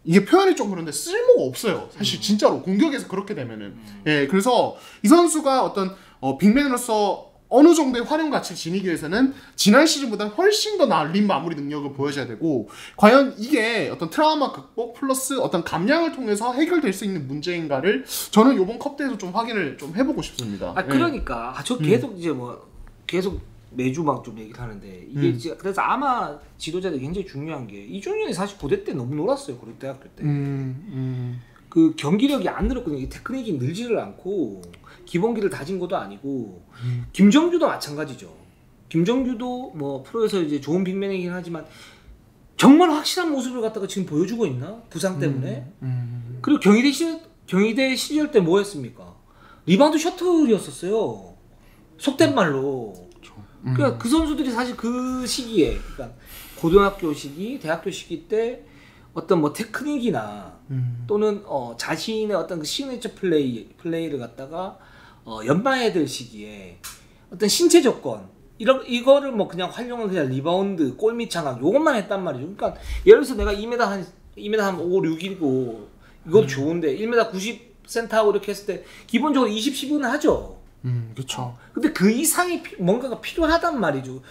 이게 표현이 좀 그런데 쓸모가 없어요. 사실 진짜로 공격에서 그렇게 되면은. 예, 그래서 이 선수가 어떤 빅맨으로서 어느 정도의 활용 가치를 지니기 위해서는 지난 시즌보다 훨씬 더 나은 림 마무리 능력을 보여줘야 되고, 과연 이게 어떤 트라우마 극복 플러스 어떤 감량을 통해서 해결될 수 있는 문제인가를 저는 이번 컵 때에도 좀 확인을 좀 해보고 싶습니다. 그러니까 저 계속 이제 계속 매주 막 좀 얘기를 하는데 이게 그래서 아마 지도자들이 굉장히 중요한 게 이종현이 사실 고대 때 너무 놀았어요. 고려 대학교 때. 그 경기력이 안 늘었거든요. 테크닉이 늘지를 않고 기본기를 다진 것도 아니고 김정주도 마찬가지죠. 김정주도 뭐 프로에서 이제 좋은 빅맨이긴 하지만 정말 확실한 모습을 갖다가 지금 보여주고 있나? 부상 때문에. 그리고 경희대 시절 때 뭐 했습니까? 리바운드 셔틀이었었어요. 속된 말로. 그러니까 그 선수들이 사실 그 시기에, 그러니까 고등학교 시기, 대학교 시기 때 어떤 뭐 테크닉이나 또는 자신의 어떤 그 시그니처 플레이를 갖다가 연마해야 될 시기에 어떤 신체 조건 이거를 뭐 그냥 활용한 그냥 리바운드, 골밑 장악 요것만 했단 말이죠. 그러니까 예를 들어서 내가 2m 한 5, 6이고 이것도 좋은데 1m 90cm하고 이렇게 했을 때 기본적으로 20, 10은 하죠. 그렇죠. 근데 그 이상이 뭔가가 필요하단 말이죠.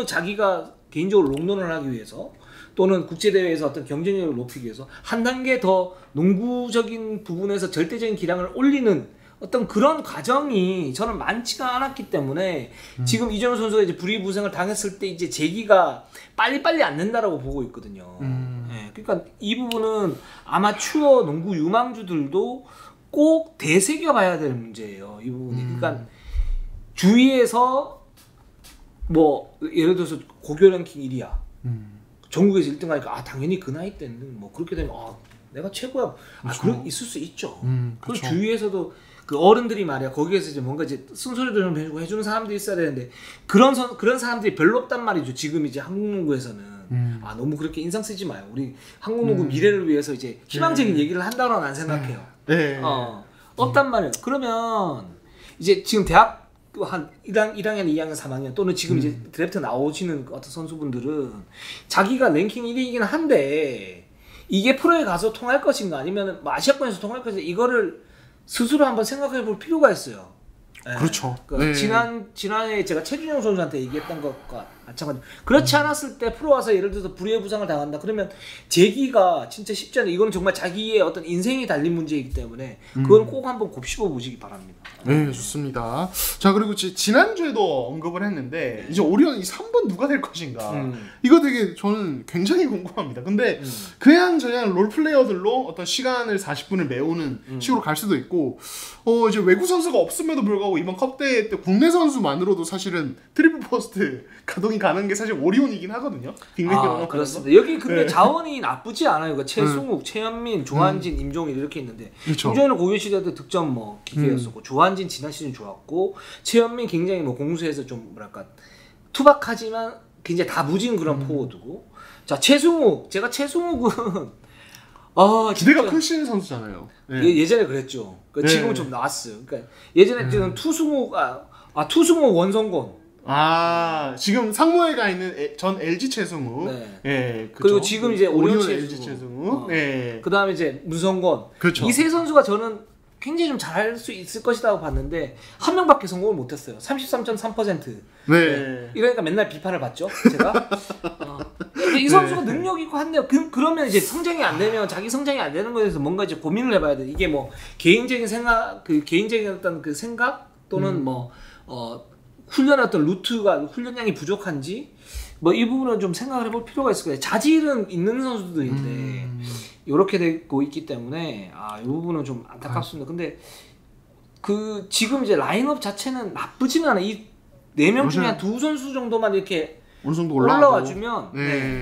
자기가 개인적으로 롱런을 하기 위해서 또는 국제대회에서 어떤 경쟁력을 높이기 위해서 한 단계 더 농구적인 부분에서 절대적인 기량을 올리는 어떤 그런 과정이 저는 많지가 않았기 때문에 지금 이정현 선수가 이제 불이부생을 당했을 때 이제 재기가 빨리빨리 안 된다라고 보고 있거든요. 네, 그러니까 이 부분은 아마추어 농구 유망주들도 꼭 되새겨 봐야 될 문제예요. 이 부분이. 그러니까 주위에서 뭐 예를 들어서 고교 랭킹 1위야. 전국에서 1등 하니까 아 당연히 그 나이 때는 뭐 그렇게 되면 아 내가 최고야. 그렇죠. 그런 있을 수 있죠. 그리고 그렇죠. 주위에서도 그 어른들이 말이야 거기에서 이제 뭔가 이제 쓴소리도 좀 해주고 해주는 사람들이 있어야 되는데 그런 사람들이 별로 없단 말이죠. 지금 이제 한국 농구에서는 아 너무 그렇게 인상 쓰지 마요. 우리 한국 농구 미래를 위해서 이제 희망적인 얘기를 한다고 난 생각해요. 네. 없단 말이에요. 그러면 이제 지금 대학 한 1학년, 2학년, 3학년 또는 지금 이제 드래프트 나오시는 어떤 선수분들은 자기가 랭킹 1위이긴 한데 이게 프로에 가서 통할 것인가 아니면 뭐 아시아권에서 통할 것인가 이거를 스스로 한번 생각해 볼 필요가 있어요. 네. 그렇죠. 그러니까 지난해 제가 최준영 선수한테 얘기했던 것과 마찬가지로 그렇지 않았을 때 프로 와서 예를 들어서 불의의 부상을 당한다 그러면 재기가 진짜 쉽지 않아요. 이거는 정말 자기의 어떤 인생이 달린 문제이기 때문에 그건 꼭 한번 곱씹어 보시기 바랍니다. 네, 좋습니다. 자, 그리고 지난주에도 언급을 했는데 이제 오리온 이 3번 누가 될 것인가 이거 되게 저는 굉장히 궁금합니다. 근데 그냥 롤플레이어들로 어떤 시간을 40분을 메우는 식으로 갈 수도 있고 이제 외국 선수가 없음에도 불구하고 이번 컵대회 때 국내 선수만으로도 사실은 트리플 포스트 가동이 가는 게 사실 오리온이긴 하거든요. 그렇습니다. 여기 근데 자원이 나쁘지 않아요. 그러니까 최승욱, 최현민, 조한진, 임종일 이렇게 있는데 그렇죠. 임종일은 고교 시절 때 득점 뭐 기계였었고 조한진 지난 시즌 좋았고 최현민 굉장히 뭐 공수에서 좀 뭐랄까 투박하지만 굉장히 다부진 그런 포워드고 자 제가 최승욱은 기대가 크신 선수잖아요. 네. 예전에 그랬죠. 그러니까 지금은 좀 나왔어요. 그러니까 예전에 투승욱 투승욱 원성곤 지금 상무에 가 있는 전 LG 최승우. 네. 예, 그리고 지금 이제 오리온 LG 최승우. 그다음에 이제 문성건. 그렇죠. 이 세 선수가 저는 굉장히 좀 잘할 수 있을 것이라고 봤는데 한 명밖에 성공을 못했어요. 33.3%. 네. 이러니까 맨날 비판을 받죠. 제가. 이 선수가 능력 있고 한데요. 그러면 이제 성장이 안 되면 자기 성장이 안 되는 거에 대해서 뭔가 이제 고민을 해봐야 돼. 이게 뭐 개인적인 생각, 개인적인 어떤 그 생각 또는 훈련의 어떤 훈련량이 부족한지 뭐 이 부분은 좀 생각을 해볼 필요가 있을 거예요. 자질은 있는 선수들인데 이렇게 되고 있기 때문에 이 부분은 좀 안타깝습니다. 근데 그 지금 이제 라인업 자체는 나쁘지는 않아요. 이 4명 중에 한 2선수 정도만 이렇게 어느 정도 올라와 주면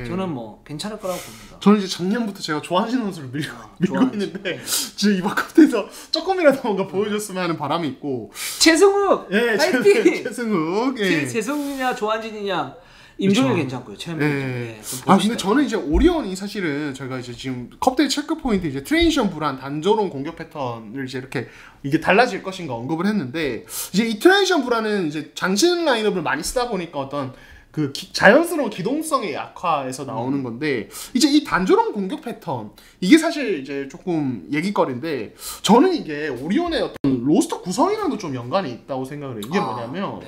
저는 뭐 괜찮을 거라고 봅니다. 저는 이제 작년부터 제가 좋아하시는 선수를 밀고 있는데 진짜 이번 컵대에서 조금이라도 뭔가 보여줬으면 하는 바람이 있고 최승욱! 파이팅! 최승욱 최승욱이냐 조한진이냐 임종일 괜찮고요. 최현민. 근데 저는 이제 오리온이 사실은 저희가 이제 지금 컵대회 체크 포인트 이제 트랜지션 불안 단조로운 공격 패턴을 이제 이렇게 이게 달라질 것인가 언급을 했는데 이제 이 트랜지션 불안은 이제 장신 라인업을 많이 쓰다 보니까 어떤 그 자연스러운 기동성의 약화에서 나오는 건데 이제 이 단조로운 공격 패턴 이게 사실 이제 조금 얘기거리인데 저는 이게 오리온의 어떤 로스터 구성이랑도 좀 연관이 있다고 생각을 해요. 이게 뭐냐면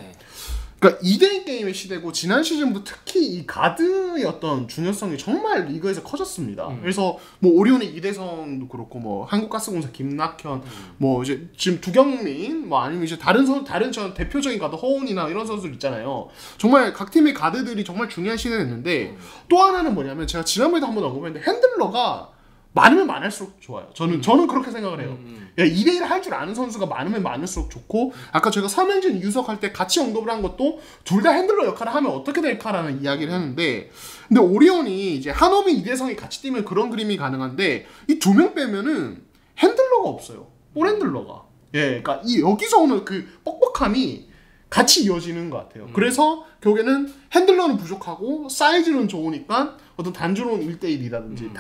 그러니까 2대2 게임의 시대고 지난 시즌부터 특히 이 가드의 어떤 중요성이 정말 리그에서 커졌습니다. 그래서 뭐 오리온의 이대성도 그렇고 뭐 한국가스공사 김낙현 뭐 이제 지금 두경민 뭐 아니면 이제 다른 전 대표적인 가드 허훈이나 이런 선수들 있잖아요. 정말 각 팀의 가드들이 정말 중요한 시대가 됐는데 또 하나는 뭐냐면 제가 지난번에도 한번 언급했는데 핸들러가 많으면 많을수록 좋아요. 저는 그렇게 생각을 해요. 2대1 할 줄 아는 선수가 많으면 많을수록 좋고 아까 제가 서명진 이유석 할 때 같이 언급을 한 것도 둘 다 핸들러 역할을 하면 어떻게 될까라는 이야기를 했는데 근데 오리온이 이제 한호민 이대성이 같이 뛰면 그런 그림이 가능한데 이 2명 빼면은 핸들러가 없어요. 볼 핸들러가. 그러니까 여기서 오는 그 뻑뻑함이 같이 이어지는 것 같아요. 그래서 결국에는 핸들러는 부족하고 사이즈는 좋으니까 어떤 단조로운 1대1이라든지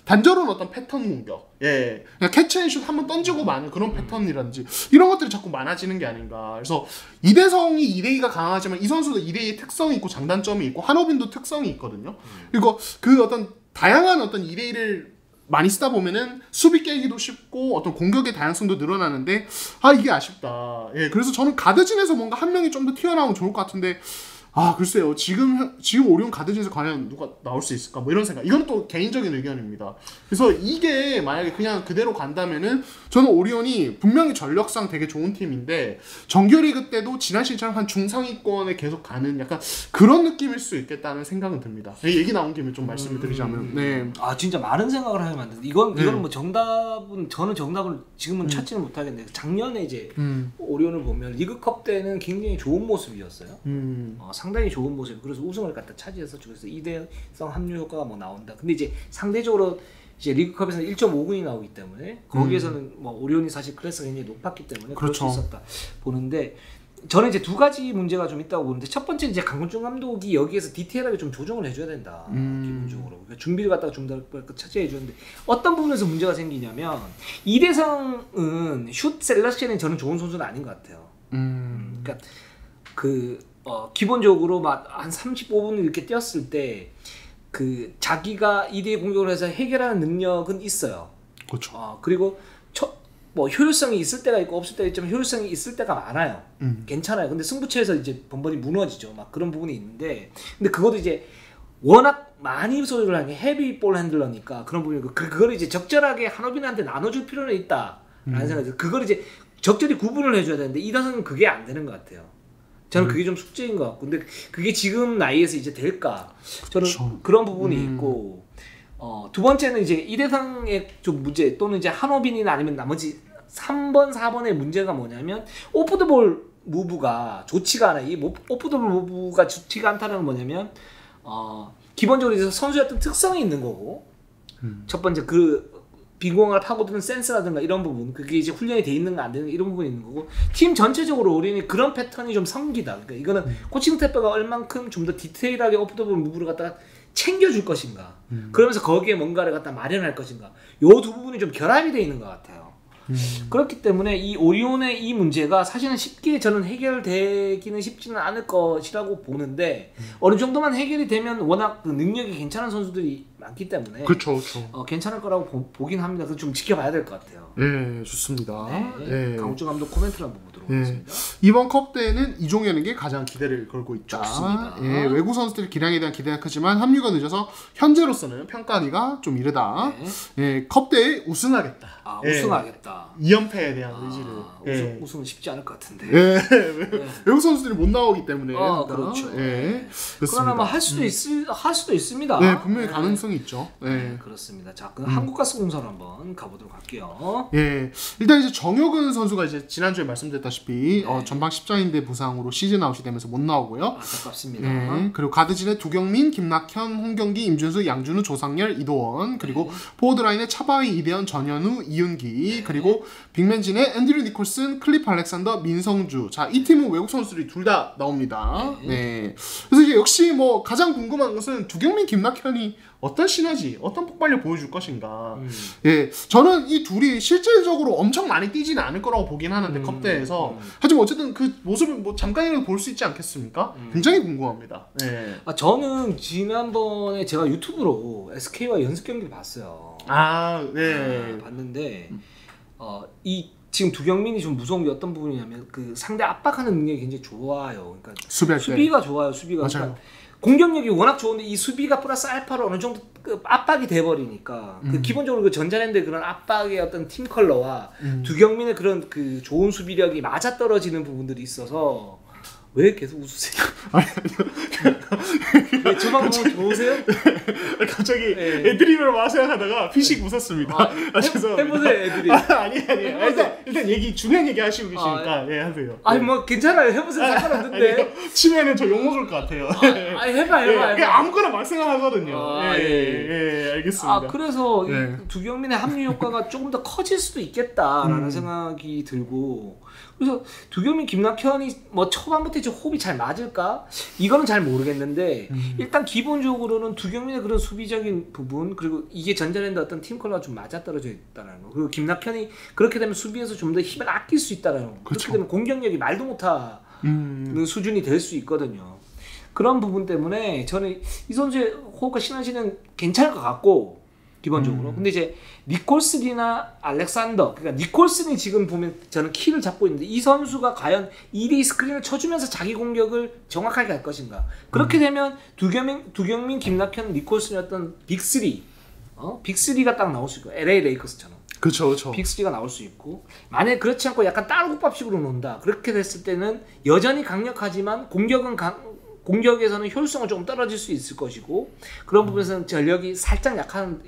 단조로운 어떤 패턴 공격 그냥 캐치앤슛 한번 던지고 마는 그런 패턴이라든지 이런 것들이 자꾸 많아지는 게 아닌가. 그래서 이대성이 2대2가 강하지만 이 선수도 2대2의 특성이 있고 장단점이 있고 한호빈도 특성이 있거든요. 그리고 그 어떤 다양한 어떤 2대1을 많이 쓰다 보면은 수비 깨기도 쉽고 어떤 공격의 다양성도 늘어나는데 이게 아쉽다. 그래서 저는 가드진에서 뭔가 한 명이 좀 더 튀어나오면 좋을 것 같은데 글쎄요. 지금 오리온 가드진에서 과연 누가 나올 수 있을까? 뭐 이런 생각. 이건 또 개인적인 의견입니다. 그래서 이게 만약에 그냥 그대로 간다면은 저는 오리온이 분명히 전력상 되게 좋은 팀인데 정규리그 때도 지난 시즌처럼 한 중상위권에 계속 가는 약간 그런 느낌일 수 있겠다는 생각은 듭니다. 얘기 나온 김에 좀 말씀을 드리자면 진짜 많은 생각을 하게 만든다. 이거는 뭐 저는 정답을 지금은 찾지는 못하겠는데 작년에 이제 오리온을 보면 리그컵 때는 굉장히 좋은 모습이었어요. 상당히 좋은 모습. 그래서 우승을 갖다 차지했었죠. 그래서 2대성 합류 효과가 뭐 나온다. 근데 이제 상대적으로 이제 리그컵에서는 1.5군이 나오기 때문에 거기에서는 뭐 오리온이 사실 클래스가 굉장히 높았기 때문에 그렇죠. 그럴 수 있었다 보는데 저는 이제 두 가지 문제가 좀 있다고 보는데 첫 번째 이제 강훈준 감독이 여기에서 디테일하게 좀 조정을 해줘야 된다. 기본적으로 그러니까 준비를 갖다가 좀 더 차지해 주는데 어떤 부분에서 문제가 생기냐면 이대성은 슛 셀렉션이 저는 좋은 선수는 아닌 것 같아요. 그러니까 기본적으로 막 한 35분을 이렇게 뛰었을 때 그 자기가 2대 공격을 해서 해결하는 능력은 있어요. 그렇죠. 그리고 뭐 효율성이 있을 때가 있고 없을 때가 있지만 효율성이 있을 때가 많아요. 괜찮아요. 근데 승부처에서 이제 번번이 무너지죠. 막 그런 부분이 있는데 근데 그것도 이제 워낙 많이 소유를 하는 게 헤비 볼 핸들러니까 그런 부분이 그걸 이제 적절하게 한호빈한테 나눠줄 필요는 있다라는 생각이 들어요. 그걸 이제 적절히 구분을 해줘야 되는데 이다성은 그게 안 되는 것 같아요. 저는 그게 좀 숙제인 것 같고 근데 그게 지금 나이에서 이제 될까 저는 그쵸. 그런 부분이 있고 두 번째는 이제 이대상의 좀 문제 또는 이제 한호빈이나 아니면 나머지 3번 4번의 문제가 뭐냐면 오프더볼 무브가 좋지가 않아요. 이 오프더볼 무브가 좋지가 않다는 건 뭐냐면 기본적으로 이제 선수의 어떤 특성이 있는 거고 첫 번째 빈공을 파고드는 센스라든가 이런 부분 그게 이제 훈련이 돼 있는가 안 되는가 이런 부분이 있는 거고 팀 전체적으로 우리는 그런 패턴이 좀 성기다. 그러니까 이거는 코칭 스태프가 얼만큼 좀 더 디테일하게 오프더볼 무브를 갖다가 챙겨줄 것인가 그러면서 거기에 뭔가를 갖다 마련할 것인가 요 두 부분이 좀 결합이 돼 있는 것 같아요. 그렇기 때문에 이 오리온의 이 문제가 사실은 쉽게 저는 해결되기는 쉽지는 않을 것이라고 보는데 어느 정도만 해결이 되면 워낙 그 능력이 괜찮은 선수들이 많기 때문에 그렇죠. 괜찮을 거라고 보긴 합니다. 그래서 좀 지켜봐야 될 것 같아요. 네, 좋습니다. 네. 강우주 감독 코멘트를 한번 보도록 하겠습니다. 이번 컵 대회는 이종현에게 가장 기대를 걸고 있다. 좋습니다. 외국 선수들의 기량에 대한 기대가 크지만 합류가 늦어서 현재로서는 평가하기가 좀 이르다. 컵 대회 우승하겠다. 우승하겠다. 2연패에 대한 의지를. 우승은 쉽지 않을 것 같은데. 외국 선수들이 못 나오기 때문에. 그렇죠. 그러나 뭐 할 수도 있습니다. 네, 분명히 가능성이 있죠. 그렇습니다. 자, 그럼 한국가스공사로 한번 가보도록 할게요. 일단 이제 정효근 선수가 이제 지난주에 말씀드렸다시피 전방 십자인대 부상으로 시즌 아웃이 되면서 못 나오고요. 안타깝습니다. 그리고 가드진의 두경민, 김낙현, 홍경기, 임준수, 양준우, 조상열, 이도원 그리고 포워드라인의 차바위, 이대현, 전현우, 이윤기 그리고 빅맨진의 앤드류 니콜슨, 클리프 알렉산더, 민성주. 자, 이 팀은 외국 선수들이 둘 다 나옵니다. 그래서 이제 역시 뭐 가장 궁금한 것은 두경민, 김낙현이 어떤 시너지, 어떤 폭발력 보여줄 것인가. 저는 이 둘이 실질적으로 엄청 많이 뛰지는 않을 거라고 보긴 하는데 컵대에서 하지만 어쨌든 그 모습을 뭐 잠깐이라도 볼 수 있지 않겠습니까? 굉장히 궁금합니다. 저는 지난번에 제가 유튜브로 SK와 연습 경기를 봤어요. 봤는데 지금 두경민이 좀 무서운 게 어떤 부분이냐면 그 상대 압박하는 능력이 굉장히 좋아요. 그러니까 수비가 좋아요. 수비가. 맞아요. 그러니까 공격력이 워낙 좋은데 이 수비가 플러스 알파로 어느 정도 그 압박이 돼버리니까 그 기본적으로 그 전자랜드의 그런 압박의 어떤 팀 컬러와 두경민의 그런 그 좋은 수비력이 맞아떨어지는 부분들이 있어서 왜 계속 웃으세요? 왜 저만 보면 좋으세요? 갑자기 애드립을 막 생각하다가 피식 웃었습니다. 죄송합니다. 해보세요 애드립. 아니에요. 일단 얘기 중요한 얘기 하시고 계시니까 하세요. 아니 뭐 괜찮아요. 해보세요. 상관없는데. 치면은 저 욕먹을 것 같아요. 해봐. 그냥 아무거나 막 생각하거든요. 알겠습니다. 그래서 두경민의 합류 효과가 조금 더 커질 수도 있겠다라는 생각이 들고 그래서 두경민, 김낙현이 뭐 초반부터 이제 호흡이 잘 맞을까? 이거는 잘 모르겠는데 일단 기본적으로는 두경민의 그런 수비적인 부분 그리고 이게 전자랜드 어떤 팀 컬러가 좀 맞아떨어져 있다는 거 그리고 김낙현이 그렇게 되면 수비에서 좀 더 힘을 아낄 수 있다는 거 그렇게 되면 공격력이 말도 못하는 수준이 될 수 있거든요. 그런 부분 때문에 저는 이 선수의 호흡과 시너지는 괜찮을 것 같고 기본적으로. 근데 이제 니콜슨이나 알렉산더 그러니까 니콜슨이 지금 보면 저는 키를 잡고 있는데 이 선수가 과연 2대2 스크린을 쳐주면서 자기 공격을 정확하게 할 것인가. 그렇게 되면 두경민, 김낙현, 니콜슨의 어떤 빅3 빅3가 딱 나올 수 있고 LA 레이커스처럼 그렇죠. 빅3가 나올 수 있고 만약에 그렇지 않고 약간 따로국밥식으로 논다. 그렇게 됐을 때는 여전히 강력하지만 공격은 공격에서는 효율성은 조금 떨어질 수 있을 것이고 그런 부분에서는 전력이 살짝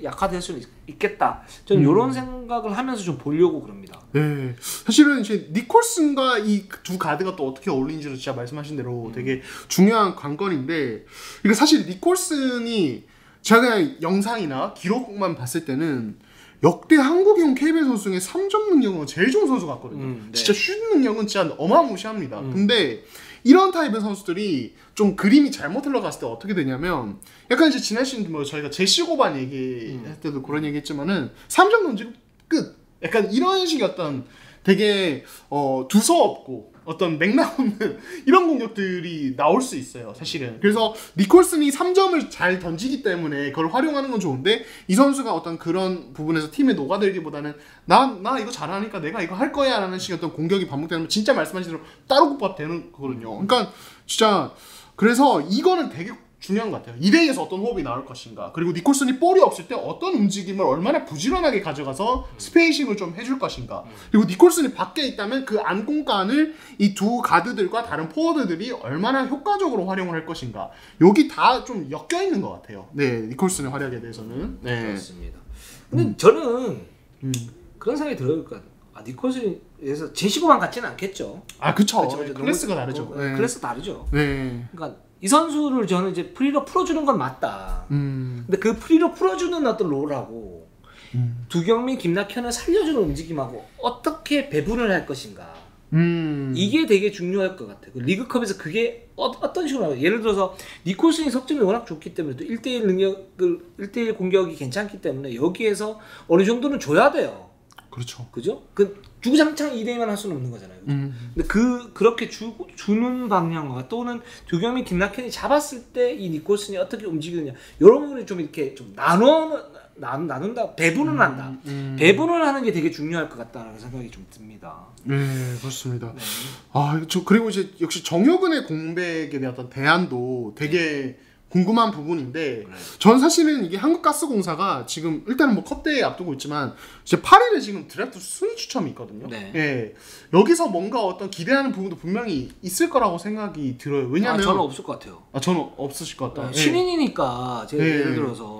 약화될 수는 있겠다. 저는 이런 생각을 하면서 좀 보려고 그럽니다. 네, 사실은 이제 니콜슨과 이 두 가드가 또 어떻게 어울리는지도 진짜 말씀하신 대로 되게 중요한 관건인데 이게 사실 니콜슨이 제가 그냥 영상이나 기록만 봤을 때는 역대 한국인 KBL 선수 중에 3점 능력은 제일 좋은 선수 같거든요. 네. 진짜 슛 능력은 진짜 어마무시합니다. 근데 이런 타입의 선수들이 좀 그림이 잘못 흘러갔을 때 어떻게 되냐면 약간 이제 지난 시즌 뭐 저희가 제시 고반 얘기할 때도 그런 얘기 했지만은 3점 던지고 끝 약간 이런 식의 어떤 되게 두서없고 어떤 맥락 없는 이런 공격들이 나올 수 있어요 사실은. 그래서 니콜슨이 3점을 잘 던지기 때문에 그걸 활용하는 건 좋은데 이 선수가 어떤 그런 부분에서 팀에 녹아들기보다는 나 이거 잘하니까 내가 이거 할 거야 라는 식의 어떤 공격이 반복되면 진짜 말씀하신 대로 따로 국밥 되는 거거든요. 그러니까 진짜 그래서 이거는 되게 중요한 것 같아요. 2대2에서 어떤 호흡이 나올 것인가, 그리고 니콜슨이 볼이 없을 때 어떤 움직임을 얼마나 부지런하게 가져가서 스페이싱을 좀 해줄 것인가, 그리고 니콜슨이 밖에 있다면 그 안 공간을 이 두 가드들과 다른 포워드들이 얼마나 효과적으로 활용을 할 것인가, 여기 다 좀 엮여 있는 것 같아요. 네, 니콜슨의 활약에 대해서는. 네. 그렇습니다. 근데 저는 그런 생각이 들어요. 그러니까 니콜슨에서 제시고만 같지는 않겠죠. 아, 그쵸. 그렇죠. 클래스가 다르죠. 네. 클래스 다르죠. 네. 그러니까 이 선수를 저는 이제 프리로 풀어주는 건 맞다. 근데 그 프리로 풀어주는 어떤 롤하고 두경민, 김낙현을 살려주는 움직임하고 어떻게 배분을 할 것인가. 이게 되게 중요할 것 같아요. 리그컵에서 그게 어떤 식으로 나와요. 예를 들어서 니콜슨이 석점이 워낙 좋기 때문에 또 1대1 능력을 1대1 공격이 괜찮기 때문에 여기에서 어느 정도는 줘야 돼요. 그렇죠. 그죠? 주구장창 2대2만 할 수는 없는 거잖아요. 근데 그렇게 주는 방향과 또는 두경민, 김낙현이 잡았을 때 이 니콜슨이 어떻게 움직이느냐, 이런 부분이 좀 이렇게 좀 나눈다, 배분을 한다. 배분을 하는 게 되게 중요할 것 같다는 생각이 좀 듭니다. 네, 그렇습니다. 네. 아, 그리고 이제 역시 정효근의 공백에 대한 어떤 대안도 되게 궁금한 부분인데, 전 사실은 이게 한국가스공사가 지금 일단은 뭐 컵대회 앞두고 있지만 이제 8일에 지금 드래프트 순위 추첨이 있거든요. 네. 예, 여기서 뭔가 어떤 기대하는 부분도 분명히 있을 거라고 생각이 들어요. 왜냐면 저는 없을 것 같아요. 저는 없으실 것 같다. 신인이니까 제가 예를 들어서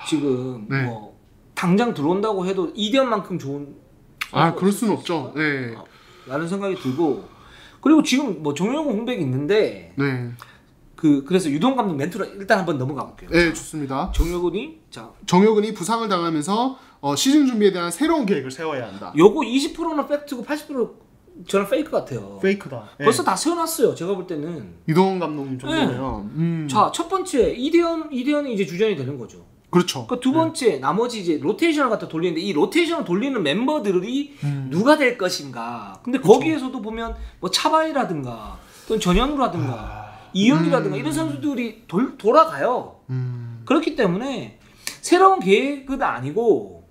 지금 네. 뭐 당장 들어온다고 해도 이대현만큼 좋은 그럴 수는 없죠. 네. 라는 생각이 들고, 그리고 지금 뭐 정영훈 공백이 있는데 네. 그래서 유동 감독 멘트로 일단 한번 넘어가 볼게요. 네, 좋습니다. 정혁은이 부상을 당하면서 시즌 준비에 대한 새로운 계획을 세워야 한다. 요거 20%는 팩트고 80% 저는 페이크 같아요. 페이크다. 벌써 다 세워놨어요. 제가 볼 때는. 유동 감독님 정도면. 자, 첫 번째 이대현이 이제 주전이 되는 거죠. 그렇죠. 두 번째 나머지 이제 로테이션을 갖다 돌리는데 이 로테이션을 돌리는 멤버들이 누가 될 것인가. 근데 그쵸. 거기에서도 보면 뭐 차바이라든가 또는 전현우라든가 이영이라든가 이런 선수들이 돌아가요. 그렇기 때문에 새로운 계획은 아니고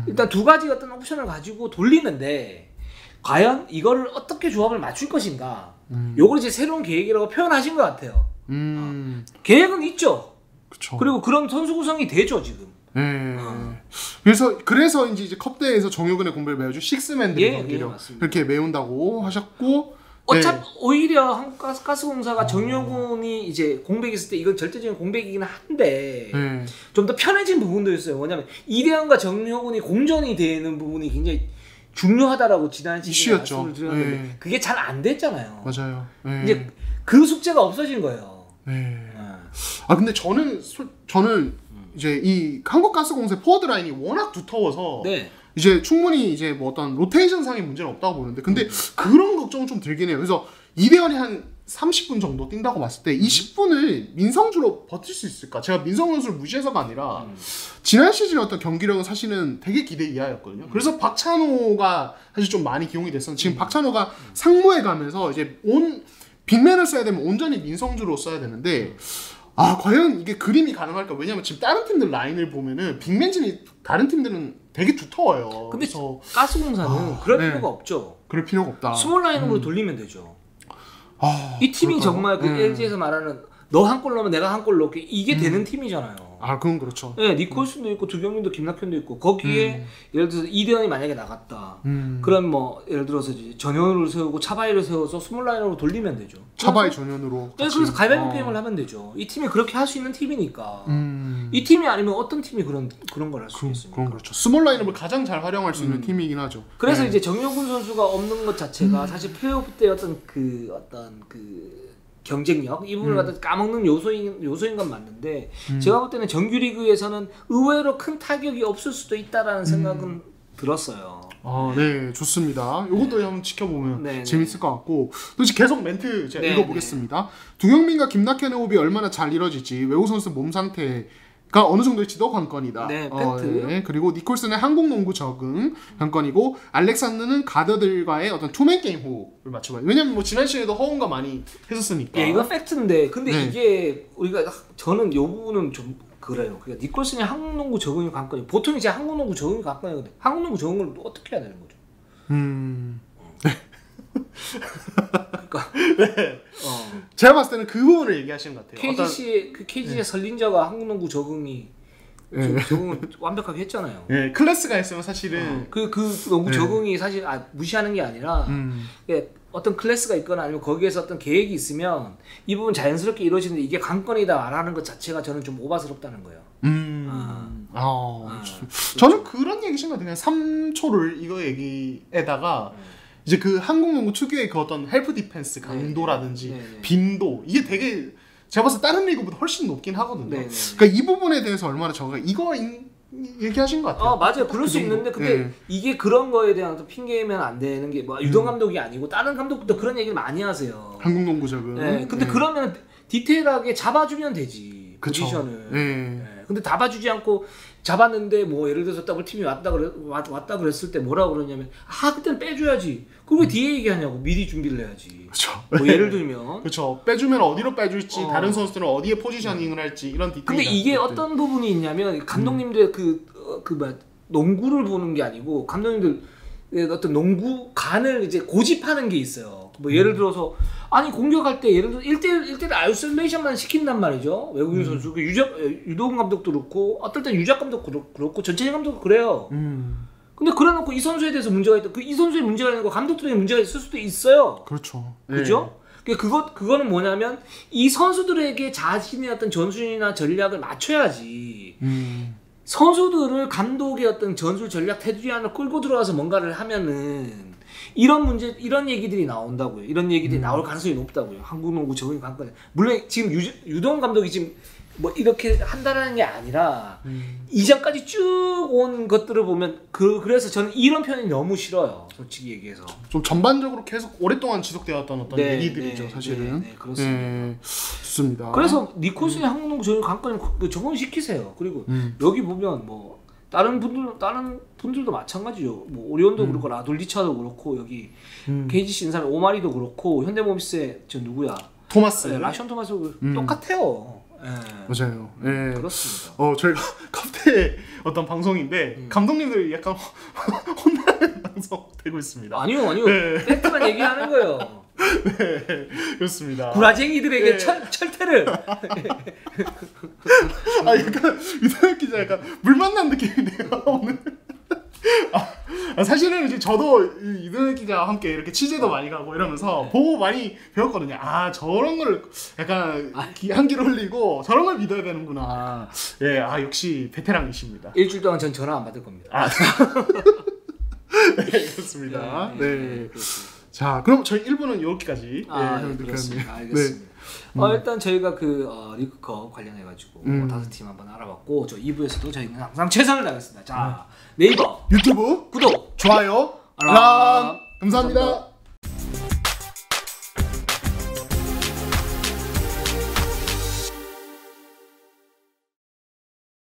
일단 두 가지 어떤 옵션을 가지고 돌리는데 과연 이거를 어떻게 조합을 맞출 것인가. 요걸 이제 새로운 계획이라고 표현하신 것 같아요. 계획은 있죠. 그쵸. 그리고 그런 선수 구성이 되죠 지금. 그래서 이제 컵대회에서 정효근의 공백을 메워준 식스맨들이 이렇게 메운다고 하셨고. 어차피 오히려 한국가스공사가 정영훈이 이제 공백이 있을 때 이건 절대적인 공백이긴 한데 좀 더 편해진 부분도 있어요. 뭐냐면 이대현과 정영훈이 공전이 되는 부분이 굉장히 중요하다라고 지난 시즌에 말씀을 드렸는데 그게 잘 안 됐잖아요. 맞아요. 이제 그 숙제가 없어진 거예요. 근데 저는 이제 이 한국가스공사 포워드 라인이 워낙 두터워서 이제 충분히 이제 뭐 어떤 로테이션 상의 문제는 없다고 보는데, 근데 그런 걱정은 좀 들긴 해요. 그래서 이대현이 한 30분 정도 뛴다고 봤을 때 20분을 민성주로 버틸 수 있을까? 제가 민성 선수를 무시해서가 아니라 지난 시즌의 어떤 경기력은 사실은 되게 기대 이하였거든요. 그래서 박찬호가 사실 좀 많이 기용이 됐었는데 지금 박찬호가 상무에 가면서 이제 빅맨을 써야 되면 온전히 민성주로 써야 되는데 과연 이게 그림이 가능할까? 왜냐면 지금 다른 팀들 라인을 보면은 빅맨진이 다른 팀들은 되게 두터워요. 근데 가스공사는 그럴 필요가 없죠. 그럴 필요가 없다. 스몰 라인으로 돌리면 되죠. 이 팀이 그럴까요? 정말 그 LG에서 말하는 너 한 골 넣으면 내가 한 골 넣게 이게 되는 팀이잖아요. 아, 그건 그렇죠. 네, 니콜슨도 있고 두경민도 김낙현도 있고 거기에 예를 들어서 이대현이 만약에 나갔다. 그럼 뭐 예를 들어서 이제 전현우를 세우고 차바이를 세워서 스몰 라인으로 돌리면 되죠. 차바이 전현으로. 네, 그래서 가위바위보 게임을 하면 되죠. 이 팀이 그렇게 할 수 있는 팀이니까. 이 팀이 아니면 어떤 팀이 그런 걸 할 수 있습니까? 그건 그렇죠. 스몰 라인업을 가장 잘 활용할 수 있는 팀이긴 하죠. 그래서 네. 이제 정용훈 선수가 없는 것 자체가 사실 플레이오프 때 어떤 그 경쟁력 이 부분을 갖다 까먹는 요소인 건 맞는데 제가 볼 때는 정규리그에서는 의외로 큰 타격이 없을 수도 있다라는 생각은 들었어요. 아, 네, 좋습니다. 이것도 한번 지켜보면 네, 재밌을 것 같고 또 이제 계속 멘트 제가 네, 읽어보겠습니다. 두경민과 김낙현의 호흡이 얼마나 잘 이뤄질지 외국 선수 몸 상태가 어느 정도일지도 관건이다. 네, 팩트. 네, 그리고 니콜슨의 한국 농구 적응 관건이고 알렉산더는 가드들과의 어떤 투맨 게임 호흡을 맞춰봐요. 왜냐면 뭐 지난 시즌에도 허웅과 많이 했었으니까. 예, 이건 팩트인데 근데 네. 이게 우리가 저는 이 부분은 좀 그래요. 그러니까 니콜슨이 한국 농구 적응이 관건이 보통 이제 한국 농구 적응이 관건이거든요. 한국 농구 적응을 어떻게 해야 되는 거죠? 그러니까 네. 제가 봤을 때는 그 부분을 얘기하시는 것 같아요. KGC의 설린저가 한국 농구 적응이 적응을 완벽하게 했잖아요. 네, 클래스가 했으면 사실은 그 농구 적응이 사실 무시하는 게 아니라 어떤 클래스가 있거나 아니면 거기에서 어떤 계획이 있으면 이 부분 자연스럽게 이루어지는데 이게 관건이다 말하는 것 자체가 저는 좀 오바스럽다는 거예요. 저는 그런 얘기신 것 같아요. 그냥 3초를 이거 얘기에다가 이제 그 한국 농구 특유의 그 어떤 헬프 디펜스 강도라든지 빈도 이게 되게 제가 봤을 때 다른 리그보다 훨씬 높긴 하거든요. 그러니까 이 부분에 대해서 얼마나 저가 이거 얘기하신 것 같아요. 맞아요. 그럴 수 있는데 근데 이게 그런 거에 대한 핑계면 안 되는 게 뭐 유동 감독이 아니고 다른 감독도 그런 얘기를 많이 하세요. 한국 농구적은. 네. 근데 그러면 디테일하게 잡아주면 되지. 포지션을. 근데 잡아주지 않고 잡았는데 뭐 예를 들어서 더블팀이 왔다 그랬을 때 뭐라고 그러냐면 그때는 빼줘야지. 그걸 왜 뒤에 얘기하냐고 미리 준비를 해야지. 그렇죠. 뭐 예를 들면 그렇죠. 빼주면 어디로 빼줄지 다른 선수들은 어디에 포지셔닝을 할지 이런 디테일. 근데 이게 어떤 부분이 있냐면 감독님들 농구를 보는 게 아니고 감독님들 어떤 농구관을 이제 고집하는 게 있어요. 뭐 예를 들어서 아니 공격할 때 예를 들어 1대1 아이솔레이션만 시킨단 말이죠. 외국인 선수 유도훈 감독도 그렇고 어떨 땐 유작 감독도 그렇고 전체적 감독도 그래요. 근데 그래놓고 이 선수에 대해서 문제가 있다. 이 선수의 문제가 있는 거 감독들의 문제가 있을 수도 있어요. 그렇죠. 그죠? 그거는 뭐냐면 이 선수들에게 자신의 어떤 전술이나 전략을 맞춰야지. 선수들을 감독의 어떤 전술 전략 테두리 안으로 끌고 들어와서 뭔가를 하면은 이런 얘기들이 나온다고요. 이런 얘기들이 나올 가능성이 높다고요. 한국 농구 적응이 관건이. 물론 지금 유동 감독이 지금 뭐 이렇게 한다는 게 아니라 이전까지 쭉 온 것들을 보면 그래서 저는 이런 표현이 너무 싫어요. 솔직히 얘기해서. 좀 전반적으로 계속 오랫동안 지속되었던 어떤 얘기들이죠, 사실은. 네, 그렇습니다. 좋습니다. 그래서 니콜슨이 한국 농구 적응 관건이 적응시키세요. 그리고 여기 보면 뭐 다른 분들도 마찬가지죠. 뭐 오리온도 그렇고 라돌리차도 그렇고 여기 KGC 인삼의 오마리도 그렇고 현대모비스의 저 누구야? 토마스. 라션 토마스도 똑같아요. 맞아요. 그렇습니다. 저희가 카페 어떤 방송인데 감독님들 약간 혼나는 방송 되고 있습니다. 아니요. 팩트만 얘기하는 거예요. 네, 그렇습니다. 구라쟁이들에게 철퇴를. 약간 유다혁 기자 약간 물 만난 느낌이네요 오늘. 사실은 이제 저도 이동혁 기자와 함께 이렇게 취재도 많이 가고 이러면서 보고 많이 배웠거든요. 저런 걸 약간 한기를 흘리고 저런 걸 믿어야 되는구나. 역시 베테랑이십니다. 일주일 동안 전 전화 안 받을 겁니다. 네, 그렇습니다. 네. 자, 그럼 저희 1부는 이렇게까지 그렇습니다. 알겠습니다. 일단 저희가 리그컵 관련해가지고 5팀 한번 알아봤고 저 2부에서도 저희는 항상 최선을 다하겠습니다. 자, 네이버, 유튜브 구독, 좋아요, 알람 감사합니다.